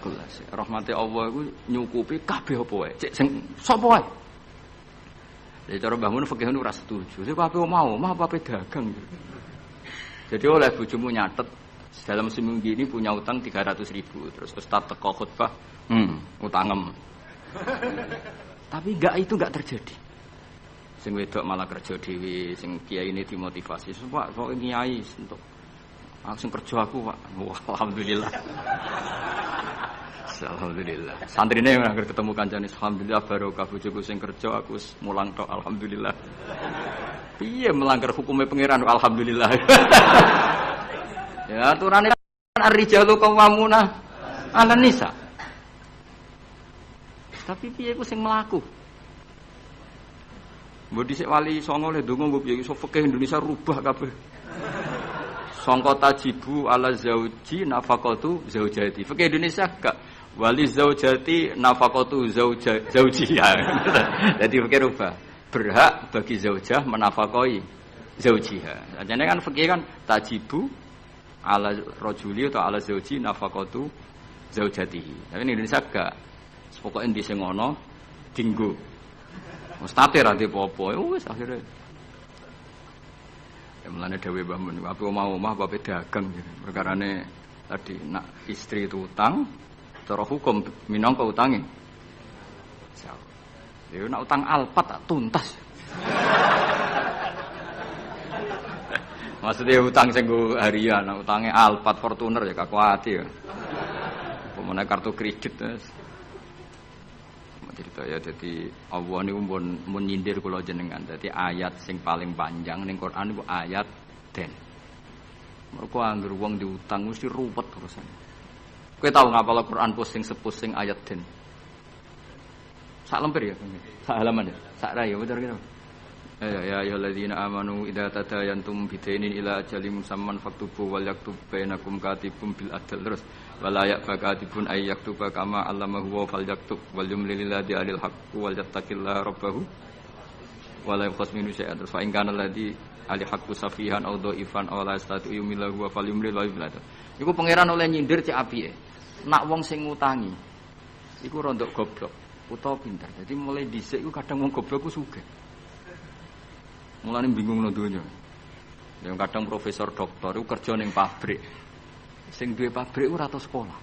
kulas. Rahmati Allah iku nyukupi kabeh apa wae. Cek sing sapa wae. Jadi cara bangun fikih ora setuju. Sing kabeh mau apa dagang. Jadi oleh bojomu nyatet dalam seminggu ini punya utang 300.000. Terus ustaz teko khutbah, utangem. Tapi itu enggak terjadi. Sing wedok malah kerja dhewe, sing kiai ini dimotivasi. Pak, kok kiai untuk langsung kerja aku, Pak. Wah, alhamdulillah. Alhamdulillah. Santrine yang akhir ketemu kancane, alhamdulillah barokah bojoku sing kerja aku mulang tok, alhamdulillah. Piye melanggar hukumnya pangeran, alhamdulillah. Ya aturane kan ar-rijalu qawwamuna 'alan nisa. Tapi piye ku sing mlaku? Mbok dhisik wali songo le ndonga mbok piye iso fikih Indonesia rubah kabeh. Sangka tajibu ala zauji nafaqatu zaujati. Fikih Indonesia gak wali zaujati nafaqatu zaujiha. Jadi fikih rubah. Berhak bagi zaujah menafkahi zaujiha. Jane kan fikih kan tajibu ala rajuli atau ala zauji nafaqatu zaujatihi. Tapi Indonesia gak. Pokoke endi sing ana dinggo. Mustate ra apa-apa. Wis akhire. Ya mulane dawuh Mbah Mun, apa omah apa dagang gitu. Perkarane tadi nak istri itu utang, cara hukum minangka utange. Ya nak utang alpat tak tuntas. Maksudnya utang sing harian, utangnya Alphard Fortuner ya gak kuati ya. Pemene kartu kredit wis. Cerita ya dadi Allah niku mun nyindir kula jenengan. Dadi ayat sing paling panjang ning Quran niku ayat den. Mergo anggere wong diutang mesti ruwet urusane. Kowe tau ngapal Quran pusing-sepusing ayat den. Sak lemper ya, sak halaman ya, sak ra ya bener gitu. Ya ayyuhalladzina amanu idza tadayantum bidainin ila ajalin musamman faktubu wal yaktub bainakum katibun bil adl terus wala ya'katibun ay yaktuba kama allamahu wa fal yaktub wal yumlil ladzi alil haqq wal yattaqillaha rabbahu wala yaqas minu syai'an terus fa in kana ladzi ali haqqu safihan aw dhaifan aw la yastati yumillahu wa fal yumlil wa yumlil. Iku pangeran oleh nyindir cek apike. Nak wong sing ngutangi iku rondok goblok. utawa pinter. Jadi mulai dhisik iku kadang wong goblok ku sugih. Mulane bingung nang donya. Yang kadang profesor doktor iku kerja ning pabrik. Sing duwe pabrik ora tau sekolah.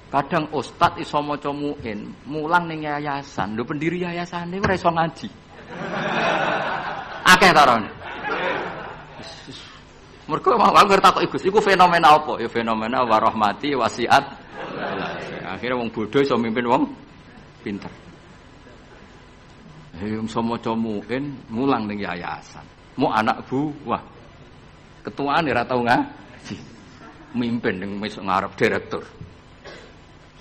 Kadang ustad iso maca muin, mulang ning yayasan. Lho pendiri yayasane ora iso ngaji. Akeh taron. Mergo mau ngerti takok Gus, iku fenomena apa? Ya fenomena warahmati wasiat. Akhirnya wong bodoh iso mimpin wong pinter. Wong iso maca muin, mulang ning yayasan. Mu anak buah. Ketuane ora tau ngaji. Mimpin ning ngarep direktur.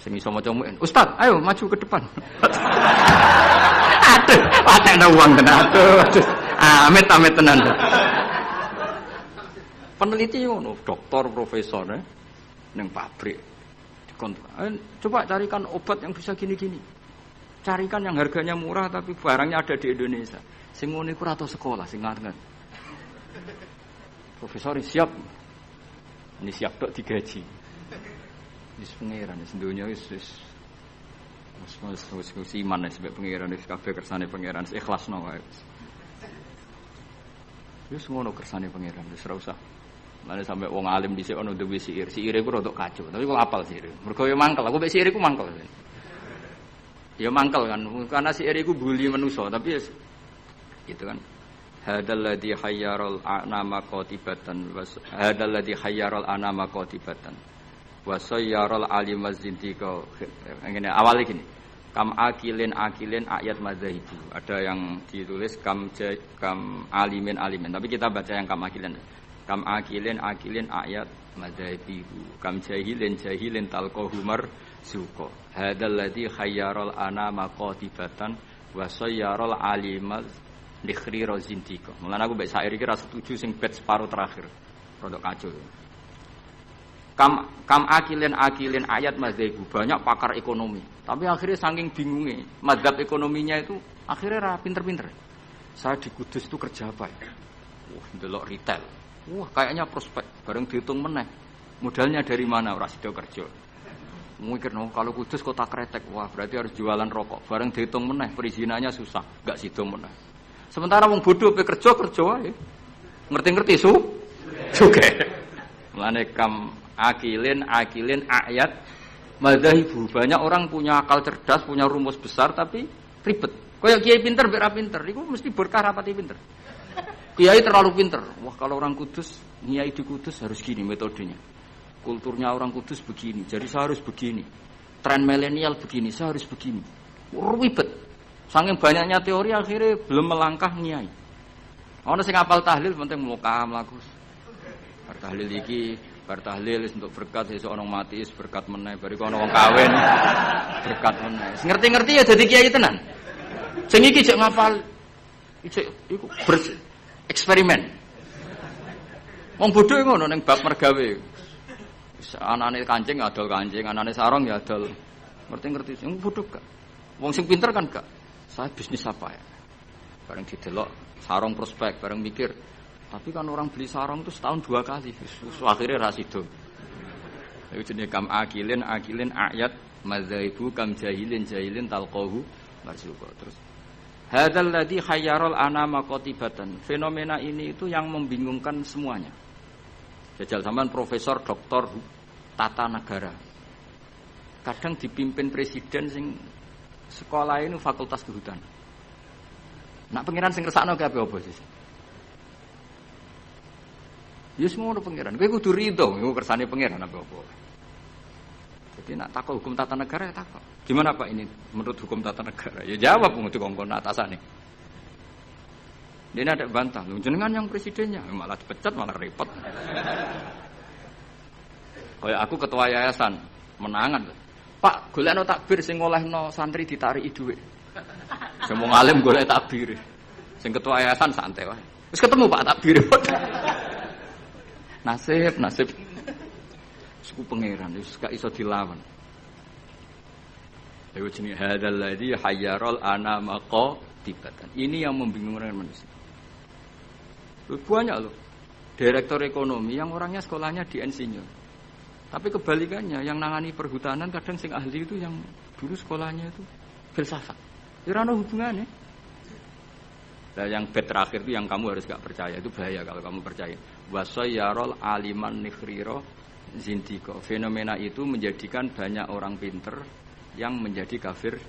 Sing iso maca muin, Ustaz, ayo maju ke depan. Aduh, patekno wong tenan. Aduh. Amit-amit tenan. Peneliti ngono, doktor, profesor ning pabrik. Coba carikan obat yang bisa gini-gini. Carikan yang harganya murah tapi barangnya ada di Indonesia. Sing ngono iku ora tau sekolah, sing ngarep. Profesor siap. Ini siap tok digaji. Wis pangeran wis donya wis iman sebab pangeran wis kabeh kersane pangeran ikhlasno wae. Wis ngono kersane pangeran wis ora usah. Mane sampai wong alim dhisik ana duwe siir. Siire iku rodok kacau, tapi kok apal siire. Mergo yo mangkel, aku mek siire iku mangkel. Ya mangkel kan, karena siire iku buli manusa, tapi gitu kan. Hadal ladzi hayyaral anama qatibatan hadal ladzi hayyaral anama qatibatan wa sayyaral alimaz zindiqa. Ngene awal iki. Kam akilin ayat madzhabibu. Ada yang ditulis kam alimin, tapi kita baca yang kam akilin. Kam akilin ayat madzhabibu. Kam jahilin talqahu marzuqa. Hadzal ladzi khayyaral anama qatibatan wa sayyaral alimaz likhri rozintika. Mulane aku mbek syair iki ra setuju sing bait separo terakhir. Rodok kacau. Kam akilin ayat madzhabibu. Banyak pakar ekonomi. Tapi akhirnya saking bingungnya, madzhab ekonominya itu akhirnya ra pinter-pinter. Saya di Kudus itu kerja apa ya? Ndelok retail. Kayaknya prospek. Bareng dihitung meneh. Modalnya dari mana? Ora sida kerja. Mikir kalau Kudus kota kretek, berarti harus jualan rokok. Bareng dihitung meneh, perizinannya susah, enggak sida meneh. Sementara wong bodoh pe kerja wae. Ngerti-ngerti juga. Mulane kam akilin ayat madzhabibu. Banyak orang punya akal cerdas, punya rumus besar tapi ribet. Kayak kiai pinter ora pinter, iku mesti berkah rapati pinter. Kiai terlalu pinter. Wah, kalau orang Kudus, kiai di Kudus harus gini metodenya. Kulturnya orang Kudus begini, jadi saya harus begini. Tren milenial begini, saya harus begini. Ribet. Saking banyaknya teori akhirnya belum melangkah kiai. Ono sing hafal tahlil penting mlokam laku. Bar tahlil iki, bar tahlil untuk berkat sesuk ono mati berkat meneh, bariku ono wong kawin berkat meneh. Ngerti-ngerti ya dadi kiai tenan. Sing iki jek ngapal iku eksperimen. Wong bodho ngono ning bab mergawe. Anane kancing adol kancing, anane sarong ya adol. Ngerti-ngerti sing bodho gak. Wong sing pinter kan gak. Saya bisnis apa ya? Bareng didelok sarong prospek, bareng mikir. Tapi kan orang beli sarong itu setahun 2 kali. Akhirnya ra sido. Iku jenenge kam akilin ayat madzhabibu kam jahilin talqahu marzuqa. Terus hadzal ladzi khayyaral anama qatibatan. Fenomena ini itu yang membingungkan semuanya. Jajal sampean profesor, doktor, tata negara. Kadang dipimpin presiden sing sekolah ini fakultas kehutanan. Nak pengiran sing ngersakno kabeh apa sih? Ya semua pengiran. Kowe kudu rido, iku kersane pengiran apa-apa. Jadi nak takut hukum tata negara ya takut. Gimana Pak ini menurut hukum tata negara? Ya jawab untuk kongkon atasane. Dia ada bantah, lu jenengan yang presidennya malah dipecat malah repot. Kayak aku ketua yayasan menangan. Pak, golekno takbir sing ngolehno santri ditariki dhuwit. Sing wong alim golek takbir. Sing ketua yayasan santai wae. Wis ketemu Pak takbir. Nasib. Suku pangeran wis gak iso dilawan. Lha jenenge hadzal ladzi hayyaral anama qatibatan. Ini yang membingungkan manusia. Banyak loh. Direktur ekonomi yang orangnya sekolahnya di insinyur. Tapi kebalikannya, yang nangani perhutanan kadang sing ahli itu yang dulu sekolahnya itu filsafat. Ya ana hubungannya. Nah, yang bed terakhir itu yang kamu harus gak percaya, itu bahaya kalau kamu percaya. Wasayyarul aliman nikhriro zindiko. Fenomena itu menjadikan banyak orang pinter yang menjadi kafir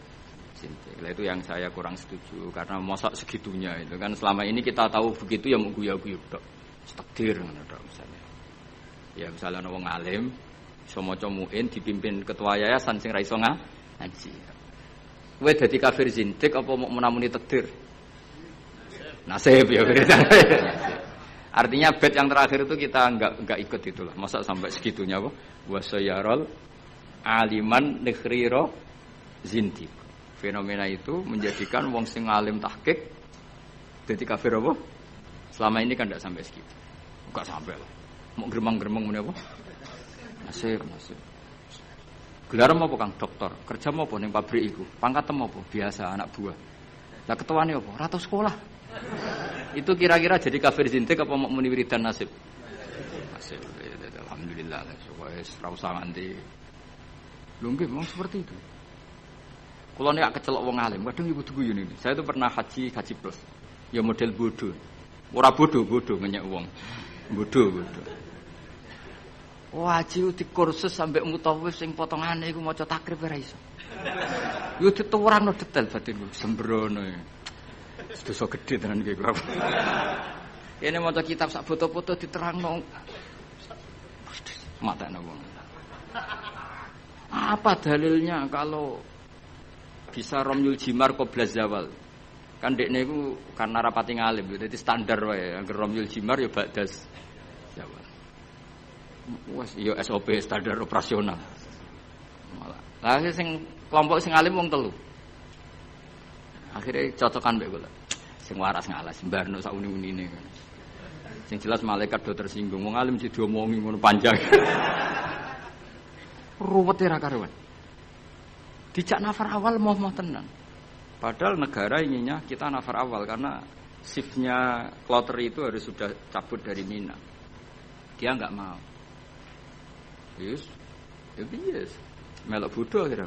zindik. Nah, itu yang saya kurang setuju karena mosok segitunya itu kan selama ini kita tahu begitu ya mau guyu-guyu tok. Takdir ngono tok misalnya. Ya misalnya ana wong alim iso maca muin dipimpin ketua yayasan sing ra iso ngaji. Kowe dadi kafir zindik apa mau menamuni takdir? Nasib ya beritanya. Artinya bed yang terakhir itu kita enggak ikut itulah. Masa sampai segitunya apa? Wasayyarul aliman nikhriro zindik. Fenomena itu menjadikan wong sing alim tahqiq dadi kafir apa? Selama ini kan enggak sampai segitu. Enggak sampai lah. Mau gremeng-gremeng ngene apa? Nasib. Gelar apa Kang dokter? Kerja apa ning pabrik iku? Pangkat apa? Biasa anak buah. Lah ketuane apa? Ratu sekolah. Itu kira-kira jadi kafir zindik apa mau muni wiridan nasib? Nasib. Alhamdulillah. Wis ra usah nganti. Lho nggih memang seperti itu. Kalau nek kecelok wong alim, kadang ibu tugu ini. Saya itu pernah haji plus. Ya model bodoh. Ora bodoh ngenyek wong. Bodoh. Haji di kursus sampai mutawif sing potongane iku maca takrib ora iso. Yo dituwurano detail batin sembrono. Dosa gede tenan iki kok. Ini maca kitab sak foto-foto diterangno. Matane wong. Apa dalilnya kalau bisa romyul jimar qabla zawal? Kan dekne iku karena rapati ngalim, dadi standar wae. Angger romyul jimar ya ba'das zawal. Wes yo SOP standar operasional. Malah. Lah sing kelompok sing alim wong telu. Akhirnya cocokan mbek kula. Sing waras ngalas mbarno sak uni-unine. Sing jelas malaikat do tersinggung. Wong alim diomongi ngono panjang. Ruwet ra karuan. Dijak nafar awal moh-moh tenan. Padahal negara inginnya kita nafar awal karena shiftnya kloter itu harus sudah cabut dari Mina. Dia enggak mau. Yes. Melok bodoh kira.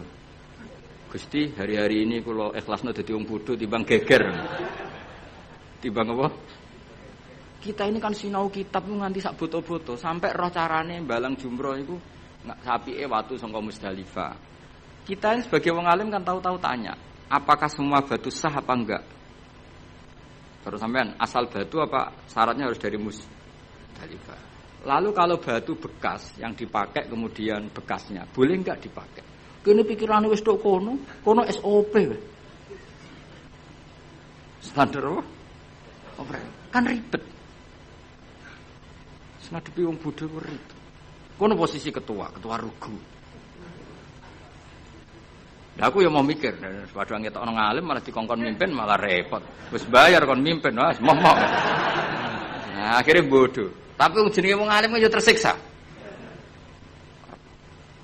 Gusti, hari-hari ini kula ikhlasno dadi wong bodoh timbang geger. Timbang apa? Kita ini kan sinau kitab nganti sak boto-boto sampai roh carane balang jumroh iku sapike watu saka Musdalifah. Kita ini sebagai wong alim kan tahu-tahu tanya, apakah semua batu sah apa enggak? Terus sampean asal batu apa syaratnya harus dari Musdalifah? Lalu kalau batu bekas yang dipakai kemudian bekasnya, boleh enggak dipakai? Kene pikirane wis tok kono SOP. Standar apa? Kan ribet. Ngadepi wong bodho ku ribet. Kono posisi ketua rugu. Lah aku ya mau mikir, padha ngetokno ngalim malah dikongkon mimpin malah repot. Wis bayar kon mimpin, wis momok. Nah, akhirnya bodoh. Tapi jenenge wong alim ya tersiksa.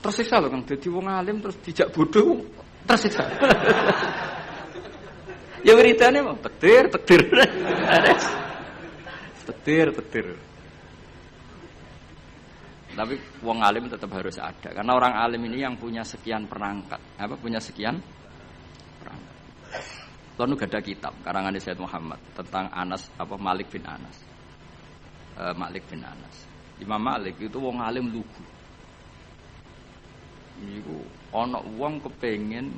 Tersiksa loh Kang, dadi wong alim terus dijak bodoh tersiksa. Ya beritane mau takdir. Takdir. Tapi wong alim tetap harus ada karena orang alim ini yang punya sekian perangkat. Punya sekian perangkat. Lalu ada kitab karangan Sayyid Muhammad tentang Malik bin Anas. Malik bin Anas. Imam Malik itu wong alim lugu. Niku ana wong kepengin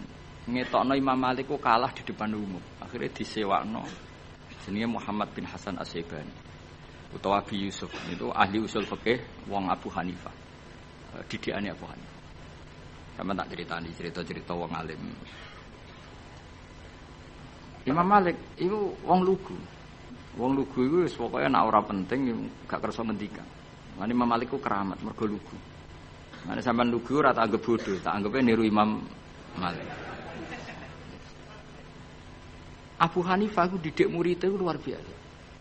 ngetokno Imam Malik ku kalah di depan umum. Akhirnya disewakno jenenge Muhammad bin Hasan As-Syaibani utawa Abi Yusuf. Itu ahli usul fikih wong Abu Hanifah. Didikane Abu Hanifah. Sama tak ceritani cerita-cerita wong alim. Imam Malik itu wong lugu. Wong lugu iku wis pokoke nek ora penting gak kersa ngendikan. Mane Imam Malik ku keramat mergo lugu. Mane sampean lugu ora tak anggap bodoh, tak anggape niru Imam Malik. Abu Hanifah ku didik murid itu luar biasa.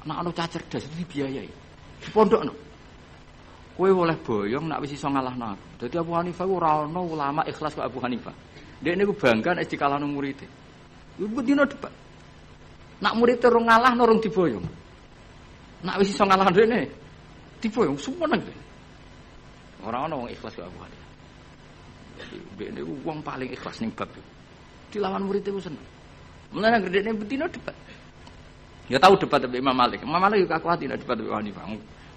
Nek ana cah cerdas itu dibiayai. Di pondokno. Kowe oleh boyong nek wis iso ngalahno aku. Dadi Abu Hanifah ku ora ana ulama ikhlas kok Abu Hanifah. Dekne ku bangga nek dikalahno murid. Iku dino debat. Nak murid terus ngalahno rung diboyong. Nek wis iso ngalahno dene diboyong sumeneng. Ora ono wong ikhlas kok Abu Hanifah. Jadi dene wong paling ikhlas ning bab. Dilawan murid itu seneng. Mulane gedene betina debat. Ya tahu debat dengan Imam Malik. Imam Malik juga kuat tidak debat dengan Hanifah.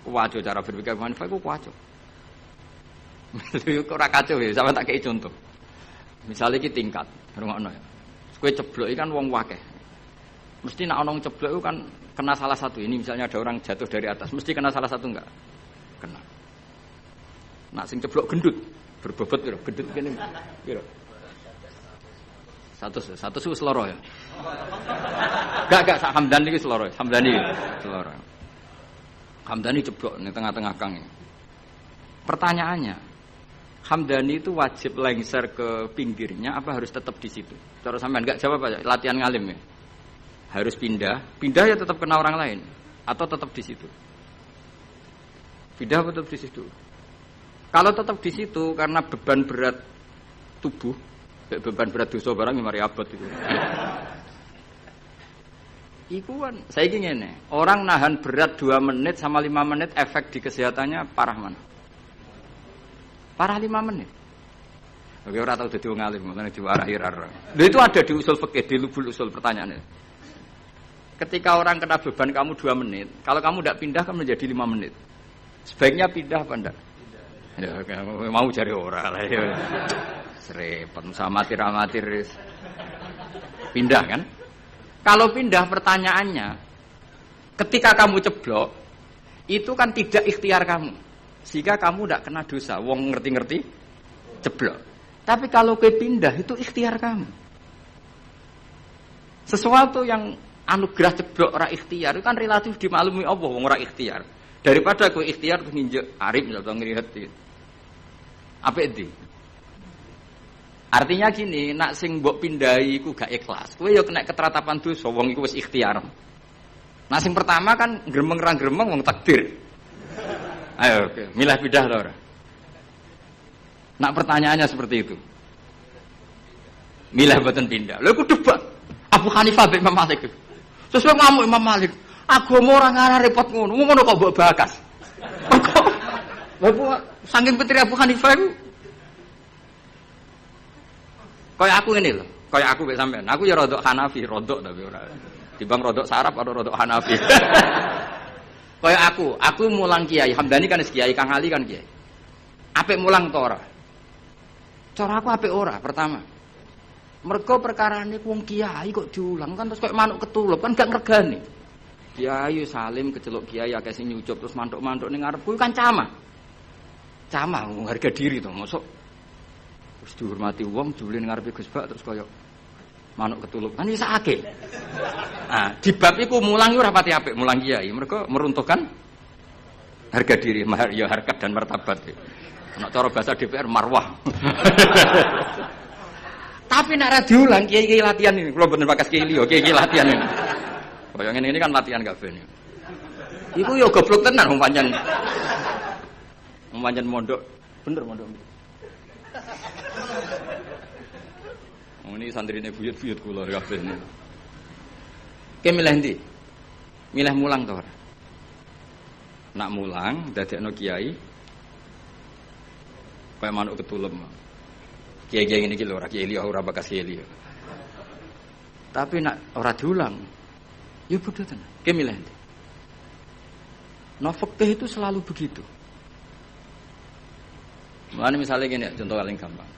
Kuwaco cara berpikir Hanifah iku kuwaco. Lha kok ora kacau ya, sampe tak kei contoh. Misale iki tingkat, rungokno ya. Kowe ceblok iki kan wong akeh. Mesti nek ana wong ceblok iku kan kena salah satu. Ini misalnya ada orang jatuh dari atas, mesti kena salah satu enggak? Kena. Nak sing ceblok gendut, berbobot piro? Gendut kene piro? 100 wis loro ya. Enggak sak Hamdan iki seloro. Hamdani seloro. Hamdani ceblok ning tengah-tengah kang. Pertanyaannya, Hamdani itu wajib lengser ke pinggirnya apa harus tetap di situ? Cara sampean enggak jawab aja, latihan ngalim ya. Harus pindah ya tetap kena orang lain atau tetap di situ? Pindah atau tetap di situ? Kalau tetap di situ karena beban berat tubuh, beban berat dosa barang yang mari abot itu. Iku kan saya ingin ngene, orang nahan berat 2 menit sama 5 menit efek di kesehatannya parah mana? Parah 5 menit. Oke, ora tau dadi wong alim, ngono diwarahi ra. Lha itu ada di usul fikih, di lubul usul pertanyaannya. Ketika orang kena beban kamu 2 menit, kalau kamu tidak pindah kan menjadi 5 menit. Sebaiknya pindah apa enggak? Ya, mau cari orang lah ya. Serempet sama amatir. Pindah kan? Kalau pindah pertanyaannya, ketika kamu ceblok, itu kan tidak ikhtiar kamu. Sehingga kamu tidak kena dosa. Wong ngerti-ngerti ceblok. Tapi kalau ke pindah itu ikhtiar kamu. Sesuatu yang anugerah ceblok ora ikhtiar itu kan relatif dimaklumi Allah wong ora ikhtiar. Daripada kowe ikhtiar terus nginjek arif atau ngrihet. Apa itu? Artinya gini, nak sing mbok pindahi iku gak ikhlas. Kowe ya kena keteratapan dosa wong iku wis ikhtiar. Nah sing pertama kan gremeng ra gremeng wong takdir. Ayo, oke. Milah pindah ta ora? Nak pertanyaannya seperti itu. Milah mboten pindah. Lha iku debat. Abu Hanifah mbek Imam Malik. Sesuai ngamuk Imam Malik. Agama ora ngarah repot ngono. Ngono kok mbok bakas. Bapak saking petri Abu Hanifah iku kaya aku ini loh, kaya aku mbek sampean. Aku ya rodok Hanafi, rodok tapi ora. Timbang rodok Saraf atau rodok Hanafi. Kaya aku mulang kiai, Hamdani kan kiai, Kang Ali kan kiai. Apik mulang to ora? Cara aku apik ora, pertama. Mergo perkarane wong kiai kok diulang kan terus kaya manuk ketulup kan gak ngregani. Kiai salim keceluk kiai akeh sing nyucup terus mantuk-mantuk ning ngarep kuwi kan camah. Camah harga diri to, mosok terus dihormati wong jule ning ngarepe Gus Bak terus kaya manuk ketulup. Kan iso akeh. Nah, di bab iku mulang ora pati apik mulang kiai, mergo meruntuhkan harga diri, ya harkat dan martabat. Nek cara bahasa DPR marwah. Tapi nek ra diulang kiai-kiai latihan ini, kula mboten bakas kiai liya, kiai latihan ini. Kaya ngene ini kan latihan kabeh ini. Iku ya goblok tenan wong pancen. Wong pancen mondok, bener mondok. Ini santrine buyut-buyut kula kabeh ini. Ki milih ndi? Milih mulang to ora? Nak mulang dadekno kiai kaya manuk ketulem. Kiai-kiai ngene iki lho ora kiai liya ora bakas kiai liya. Tapi nak ora diulang ya bodoh tenan. Ki milih ndi? Nah fikih itu selalu begitu. Mulane misalnya gini, contoh paling gampang.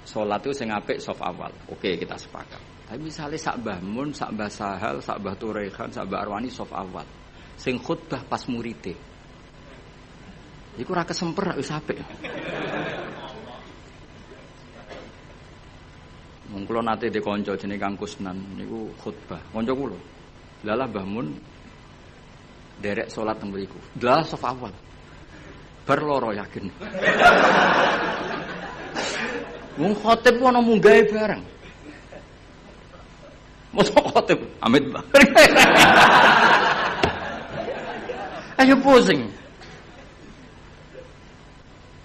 Salat itu sing apik saf awal. Oke, kita sepakat. Tapi misalnya sak Mbah Mun, sak Mbah Sahal, sak Mbah Turehan, sak Mbah Arwani saf awal. Sing khutbah pas murite. Iku ora kesemper wis apik. Wong kula nate de kanca jenenge Kang Kusnan niku khutbah. Kanca kula. Lalah Mbah Mun derek salat teng mriku. Lah saf awal. Bar loro yakin. Wong khotib ku ana munggahe bareng. Mosok khotib amit Mbah. Ayo pusing.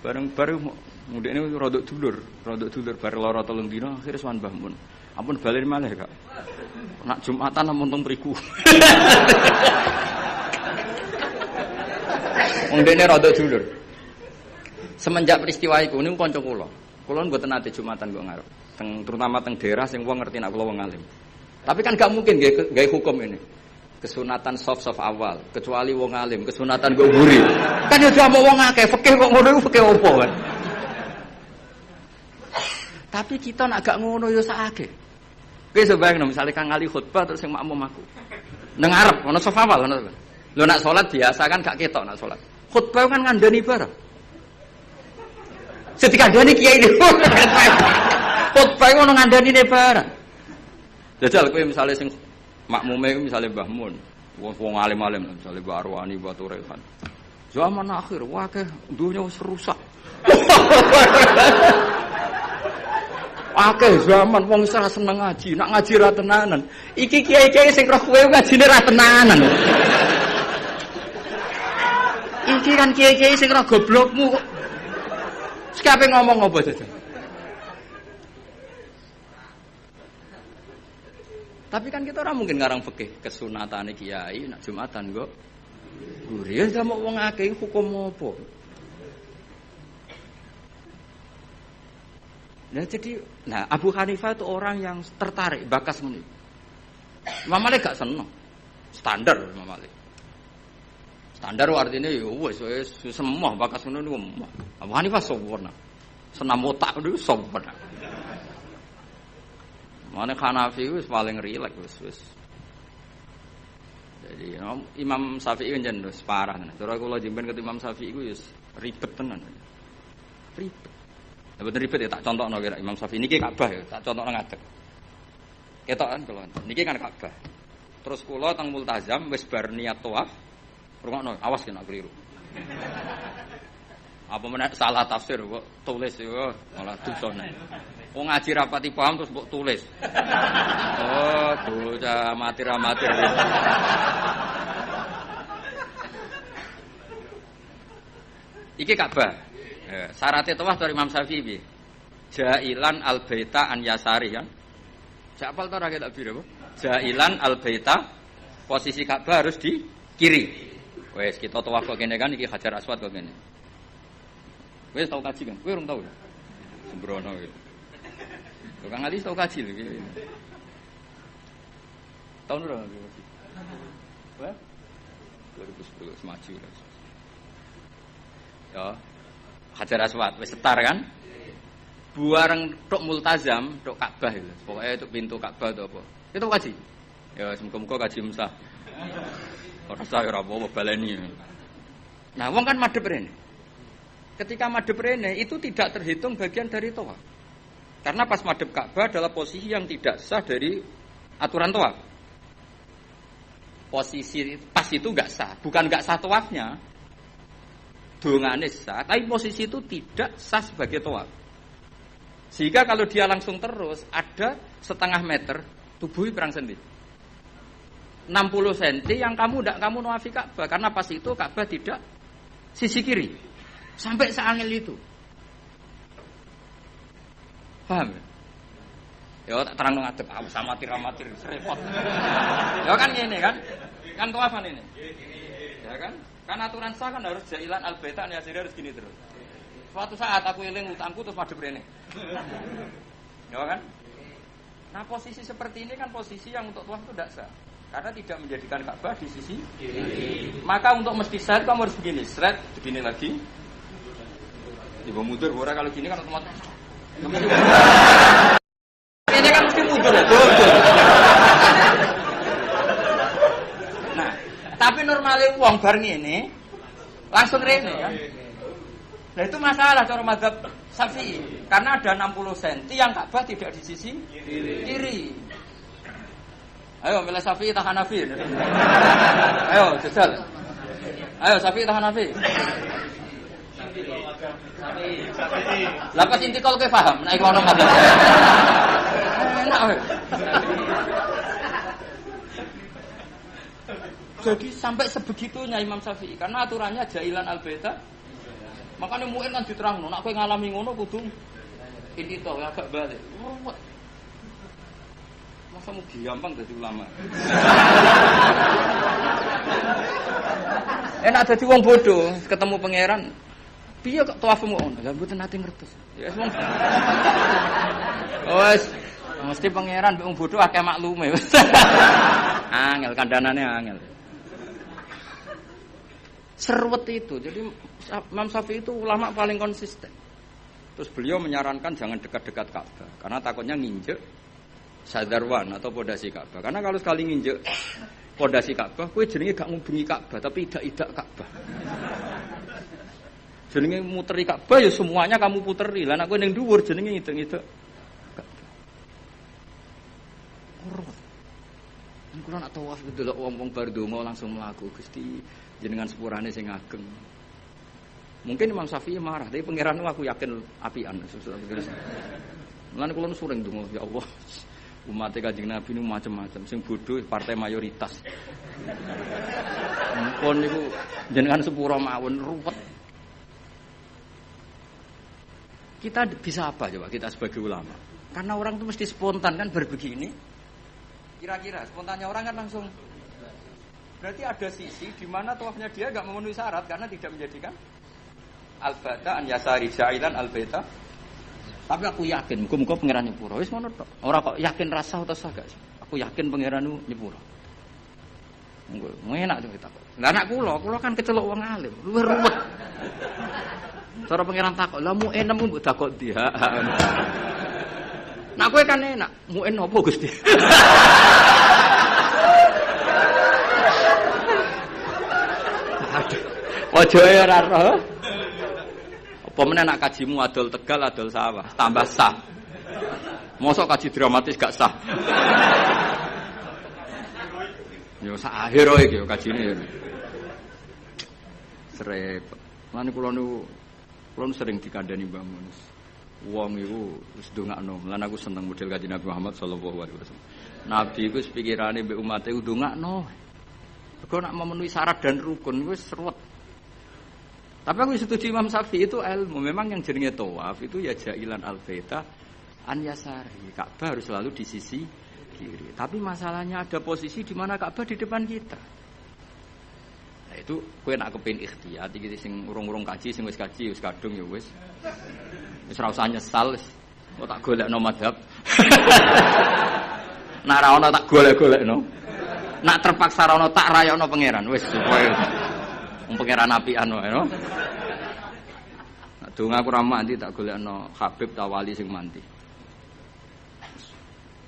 Bareng-bareng mudine rodok dulur bar lara 3 dina akhire sowan Mbah Mun. Ampun balen malih, Kak. Nak Jumatan ampun teng mriku. Wong dene rada dulur. Semenjak peristiwa iku niku kanca kula. Kula mboten nate Jumatan kok ngarep. Terutama teng daerah sing wong ngerti nek kula wong alim. Tapi kan gak mungkin gawe hukum ini. Kesunatan soft awal, kecuali wong alim, kesunatan go guri. Kan ya cuma wong akeh, fikih kok ngono iku fikih opo kan. Tapi kita nak gak ngono ya sakake. Kowe sebayang misale Kang Ali khutbah terus sing makmum aku. Nang ngarep ono soft awal ngono. Lho nak salat biasa kan gak ketok nak salat. Khutbah kan ngandani bareng. Setikandani kiai ini. Khutbah ngono ngandani bareng. Jajal kowe misale sing makmume misale Mbah Mun, wong alim-alim misale Mbah Arwani, Mbah Turehan. Zaman akhir wakeh dunya wis rusak. Akeh zaman wong ora seneng ngaji, nak ngaji ra tenanan. Iki kiai-kiai sing roh kowe ngajine ra tenanan. Iki kan kiai-kiai sing roh goblokmu. Sikape ngomong apa jajal? Tapi kan kita orang mungkin ngarang fikih kesunatane kiai nak Jumatan kok. Guri ya sama wong akeh hukum apa? Nah Abu Hanifah itu orang yang tertarik bakas muni. Imam Malik gak seneng. Standar Imam Malik. Standar artinya ya wis semua bakas ngono niku. Abu Hanifah sempurna. Senam otak niku sempurna. Mana Hanafi wis paling rileks wis. Jadi Imam Syafi'i kan jen wis parah tenan. Cara kula jemben ket Imam Syafi'i iku wis ribet tenan. Ribet. Lah bener ribet ya tak contohno kira Imam Syafi'i niki Ka'bah ya, tak contohno ngadeg. Ketok kan kula. Niki kan Ka'bah. Terus kula teng multazam wis bar niat tawaf. Rungokno, awas yen keliru. Apa menek salah tafsir kok tulis yo malah dosane. Wong ngaji rapati paham terus mbok tulis. Oh, bocah amatir-amatir. Iki Ka'bah. Syaratnya tawaf dari Imam Syafi'i piye? Jailan al-baita an yasari kan. Siapa to ora ketok biro apa? Jailan al-baita posisi Ka'bah harus di kiri. Wes kita tawaf kok kene kan iki Hajar Aswad kok kene. Wes tau kaji kan? Kowe urung tau. Sembrono iki. Kang Ali tau kaji lho iki. Tahun berapa kaji? Wah? 2010 maju. Ya. Hajar Aswad wis setar kan? Buareng tok multazam, tok Ka'bah itu. Pokoke tok pintu Ka'bah to apa. Itu kaji. Ya muga-muga kaji Musa. Ora saya ora apa baleni. Nah, wong kan madhep rene. Ketika madhep rene itu tidak terhitung bagian dari tawaf. Karena pas madhep Ka'bah adalah posisi yang tidak sah dari aturan tawaf. Posisi pas itu enggak sah, bukan enggak sah tawafnya. Dongane sah, tapi posisi itu tidak sah sebagai tawaf. Sehingga kalau dia langsung terus ada setengah meter tubuhi perang sendi. 60 cm yang kamu nawafi Ka'bah karena pas itu Ka'bah tidak sisi kiri. Sampai seangel itu. Paham ya? Ya tak terang ngadep sama amatir repot. Ya kan ngene kan? Kan tawafan ini. Ya kan? Kan aturan sah kan harus jailan al-baita ya harus gini terus. Suatu saat aku eling utangku terus madhep rene. Ya kan? Nah, posisi seperti ini kan posisi yang untuk tawaf itu tidak sah. Karena tidak menjadikan Ka'bah di sisi kiri. Maka untuk mesti sah kamu harus begini, straight, begini lagi. Ibu mundur, orang kalau gini kan otomatis. Ini kan mesti mundur ya, betul. Nah, tapi normalnya uang bar ini langsung rene kan. Nah itu masalah cara mazhab Syafi'i karena ada 60 cm yang Ka'bah tidak di sisi kiri. Ayo milih Syafi'i tahan Hanafi. Ayo jajal. Ayo Syafi'i tahan Hanafi. Syafi'i. Lapas inti kalau kowe paham nek ngono mazhab. Enak weh. Jadi sampai sebegitunya Imam Syafi'i karena aturannya jailan al-baita. Makanya mungkin kan diterangno, nek kowe ngalami ngono kudu ini to agak balik. Masa mau gampang jadi ulama. Enak dadi wong bodoh, ketemu pangeran. Piye kok tawafmu ngono? Lah mboten nate ngertos. Ya wis wong. Wes mesti pangeran wong bodoh akeh maklume. Angel kandhanane angel. Serwet itu. Jadi Imam Syafi'i itu ulama paling konsisten. Terus beliau menyarankan jangan dekat-dekat Ka'bah karena takutnya nginjek sadarwan atau pondasi Ka'bah. Karena kalau sekali nginjek pondasi Ka'bah, kowe jenenge gak ngubengi Ka'bah tapi idak-idak Ka'bah. Jenenge muteri Ka'bah ya semuanya kamu puteri. Lah nek kowe ning dhuwur jenenge ngidek-ngidek Ka'bah. Ora. Kula nak tawaf delok wong-wong bar donga langsung mlaku Gusti jenengan sepurane sing ageng. Mungkin Imam Syafi'i marah, tapi pangeran aku yakin apian. Mulane kula sering donga ya Allah. Umat Kanjeng Nabi niku macam-macam, sing bodoh partai mayoritas. Mumpun niku jenengan sepura mawon ruwet. Kita bisa apa coba kita sebagai ulama? Karena orang itu mesti spontan kan berbegini. Kira-kira spontannya orang kan langsung. Berarti ada sisi di mana tawafnya dia enggak memenuhi syarat karena tidak menjadikan al-bata an yasari ja'ilan al-baita. Tapi aku yakin muga-muga pangeran nyepuro. Wis ngono tok. Ora kok yakin rasa atau sah gak. Aku yakin pangeran nyepuro. Monggo enak to kita kok. Lah anak kula kan kecelok wong alim, luwih ruwet. Cara pangeran takok, "Lah mu enem mbok takok ndi?" Nah kowe kan enak, mu en opo Gusti? Aduh. Ojo ora roh. Apa meneh nak kajimu adol Tegal, adol sawah, tambah sah. Mosok kaji dramatis gak sah. Yo sak akhir iki yo kajine. Srepet. Lan kula nu sering dikandani Mbah Mun. Wong iku wis ndongakno. Lan aku seneng model Kanjeng Nabi Muhammad sallallahu alaihi wasallam. Nabi iku pikirane mbek umate ndongakno. Kok nak memenuhi syarat dan rukun wis seruwet. Tapi aku setuju Imam Syafi'i itu ilmu. Memang yang jenenge tawaf itu ya ja'ilan al-baita an yasari. Ka'bah harus selalu di sisi kiri. Tapi masalahnya ada posisi di mana Ka'bah di depan kita. Nah itu kowe nak kepengin ikhtiyat iki sing urung-urung kaji, sing wis kaji wis kadung ya wis. Wis ora usah nyesal wis. Kok tak golekno madhab. Nak ra ono tak golek-golekno. Nak terpaksa ra ono tak rayakno pangeran wis supaya wong pangeran apian wae no. Nak donga aku ra mandi tak golekno Habib ta wali sing mandi.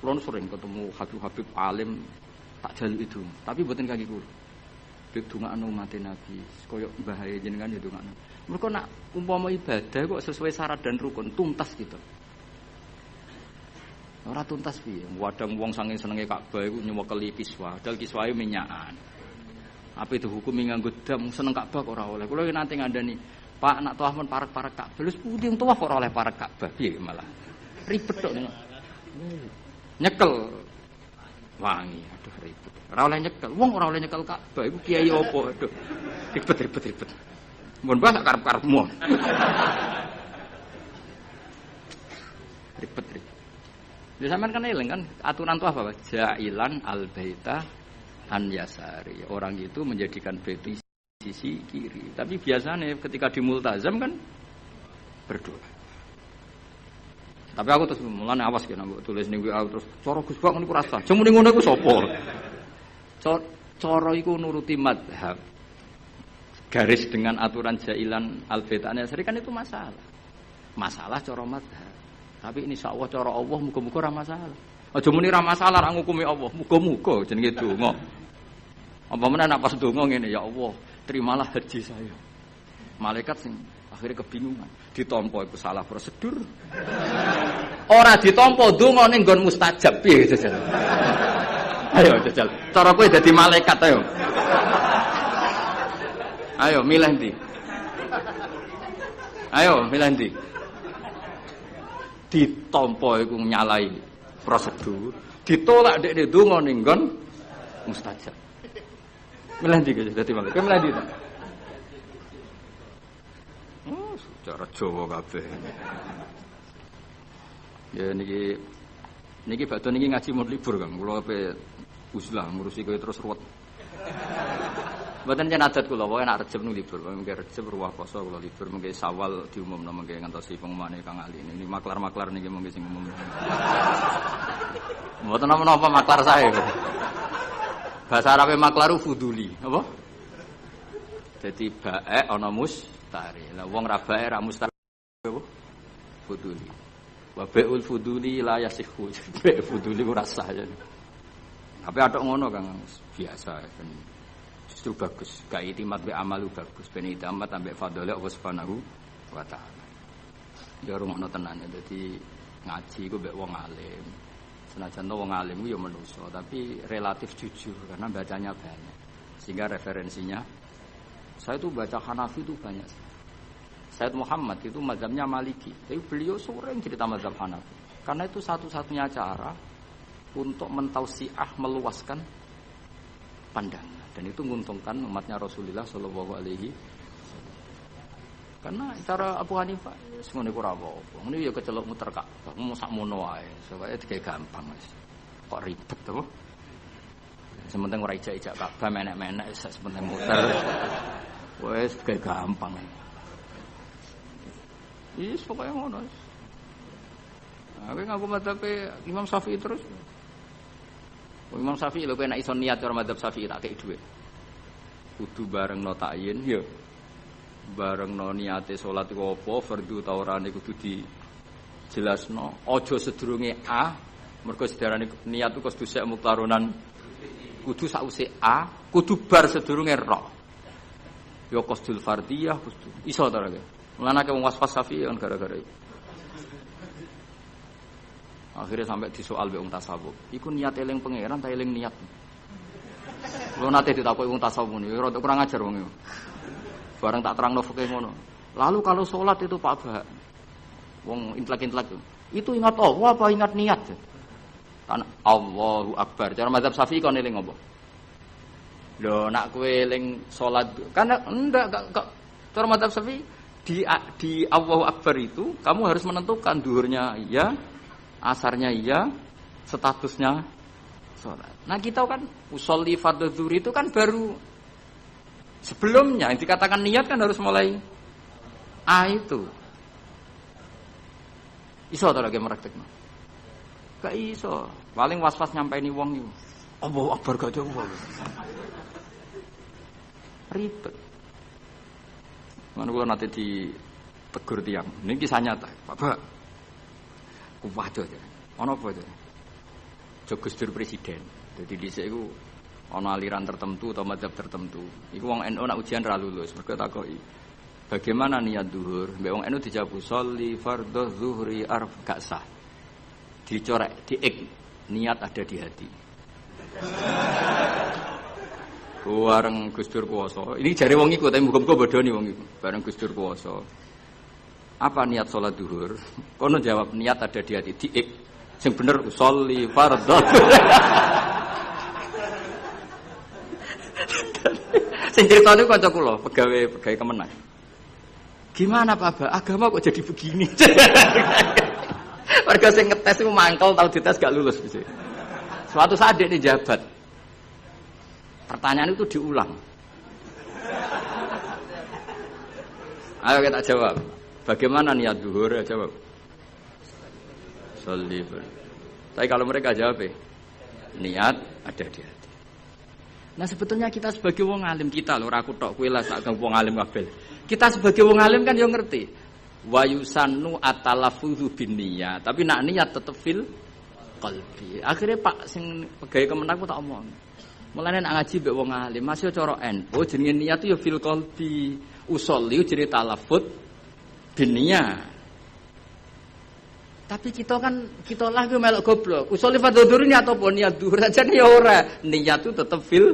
Kulo sering ketemu Habib alim tak jalu itu, tapi mboten kaki kulo. Bik dongakno mate Nabi, koyo bahaye jenengan ya dongakno. Mergo nak umpama ibadah kok sesuai syarat dan rukun tuntas gitu. Ora tuntas piye? Wadang wong saking senenge Ka'bah iku nyewekeli kiswa, dal kiswae minyakan. Apa itu hukum nganggo dam seneng Ka'bah kok ora oleh. Kula nanti ngandani, Pak nak tawaf men parek-parek Ka'bah. Lha pundi wong tawaf kok ora oleh parek Ka'bah piye malah. Ribet tok. Nyekel wangi, aduh ribet. Ora oleh nyekel. Wong ora oleh nyekel Ka'bah iku kiai opo? Aduh. Ribet. Mun bah sak karep-karepmu. Ribet. Lha sampean kan eling kan aturan tawaf apa? Ja'ilan al-baita an yasari. Orang itu menjadikan bait sisi kiri. Tapi biasanya ketika di multazam kan berdoa. Tapi aku terus mulane awas kena mbok tulis ning WA terus cara Gus Bak niku rasa. Jemune ngono iku sapa? Cara iku nuruti mazhab. Garis dengan aturan ja'ilan al-baita an yasari kan itu masalah. Masalah cara mazhab. Tapi insyaallah cara Allah muga-muga ora masalah. Aja muni ra masalah ra ngukumi Allah, muga-muga jenenge donga. Apa meneh nek pas donga ngene ya Allah, terimalah haji saya. Malaikat sing akhirnya kebingungan, ditampa iku salah prosedur. Ora ditampa donga ning nggon mustajab piye jajal. Ayo jajal. Cara kowe dadi malaikat ayo. Ayo milih ndi? Ayo milih ndi? Ditampa iku nyalai prosedur, ditolak dekne donga ning nggon mustajab. Milih ndi guys dadi malaikat? Milih ndi? Oh, secara Jawa kabeh. Ya niki badhe niki ngaji mau libur kan. Kula ape uzlah ngurusi kowe terus ruwet. Mboten yen adat kula, pokoke nek Rejeb nu libur, mengke Rejeb ruwah poso kula libur, mengke Sawal diumumno mengke ngantosi pengumumane Kang Ali. Ini maklar-maklar niki mengke sing umum. Mboten napa-napa maklar saya. Bahasa Arabe maklaru fuduli, apa? Jadi bae ana mustari. Lah wong ra bae ra mustari apa? Fuduli. Wa bai'ul fuduli la yasihu. Bae fuduli ora sah ya. Tapi atok ngono Kang biasa kan. Justru bagus. Ga itimat be amalu bagus. Ben itimat ambek fadhole Allah Subhanahu wa taala. Ya rumono tenan dadi ngaji ku mbek wong alim. Senajan wong alim ku ya manusa, tapi relatif jujur karena bacanya banyak. Sehingga referensinya saya itu baca Hanafi itu banyak. Said Muhammad itu mazhabnya Maliki. Tapi beliau sering cerita mazhab Hanafi. Karena itu satu-satunya cara untuk mentausiah meluaskan pandangan dan itu menguntungkan umatnya Rasulullah sallallahu alaihi wasallam. Karena cara Abu Hanifah semuanya kurang apa. Ini ya kecelok muter Ka'bah, mau sak mono wae, supaya digawe gampang wis. Kok ribet to? Sementing ora ijak-ijak Ka'bah menek-menek sementing muter. Wis digawe gampang. Iya, pokoknya ngono. Aku ngaku madzhab Imam Syafi'i terus. Imam Syafi'i lho kowe nek iso niat cara madzhab Syafi'i tak kei dhuwit. Kudu barengno takyin ya. Barengno niate salat iku apa, fardhu ta ora niku kudu dijelasno. Aja sedurunge A, mergo sedarane niat iku kudu sek muktaronan. Kudu sause A, kudu bar sedurunge ra. Ya qasdul fardhiyah kudu. Iso ta ora kowe? Mulane wong waswas Syafi'i kan gara-gara itu. Akhirnya sampai disoal be wong tasawuf. Iku niat eling pangeran ta eling niat. Lho nate ditakoki wong tasawuf niku rada kurang ajar wong iku. Bareng tak terangno fikih ngono. Lalu kalau salat itu Pak Bah. Wong intelek-intelek itu ingat Allah apa ingat niat? Kan Allahu Akbar. Cara mazhab Syafi'i kon eling apa? Lho nak kowe eling salat kan enggak cara mazhab Syafi'i di Allahu Akbar itu kamu harus menentukan duhurnya iya, asarnya iya, statusnya sholat. Nah kita kan usolli fardhu zuhur itu kan baru sebelumnya yang dikatakan niat kan harus mulai A itu. Iso ta lagi merektekno. Gak iso. Paling was-was nyampaini wong iku. Allahu Akbar gak jauh. Ribet. Mana kula nate ditegur tiyang. Niki kisah nyata, Bapak. Waduh ya. Ana apa to? Jogus Dur presiden. Dadi dhisik iku ana aliran tertentu atau mazhab tertentu. Iku wong NU nak ujian ra lulus, mergo takoki. Bagaimana niat zuhur? Mbek wong NU dijawab sholli fardhu zuhri gak sah. Dicorek, diik niat ada di hati. Bareng Gus Dur kuwasa. Ini jare wong iku tapi muga-muga bodoni wong iku. Bareng Gus Dur kuwasa. Apa niat sholat duhur? Kono jawab niat ada di hati. Diik. Sing bener sholli fardhu. Sing critane kanca kula, pegawai Kemenang. Gimana Pak Ba? Agama kok jadi begini? Warga sing ngetes iku mangkel tau dites gak lulus gitu. Suatu saat dia jabat. Pertanyaan itu diulang. Ayo kita jawab. Bagaimana niat duhur? Ya jawab. Sholli. Tapi kalau mereka jawab, niat ada di hati. Nah sebetulnya kita sebagai wong alim kita loh, aku tok kowe lah sak wong alim kabeh. Kita sebagai wong alim kan yo ngerti. Wa yusannu atalafudzu binniyat, tapi nak niat tetep fil qalbi. Akhirnya Pak sing pegawai Kemenang ku tak omong. Mulane nak ngaji mbek wong alim, masih cara NU jenenge niat yo fil qalbi. Usolli jenenge talafut binniyat. Tapi kita lah ku melok goblok. Usolli fardhu niat apa niat dhuhur sajane ya ora. Niat itu tetep fil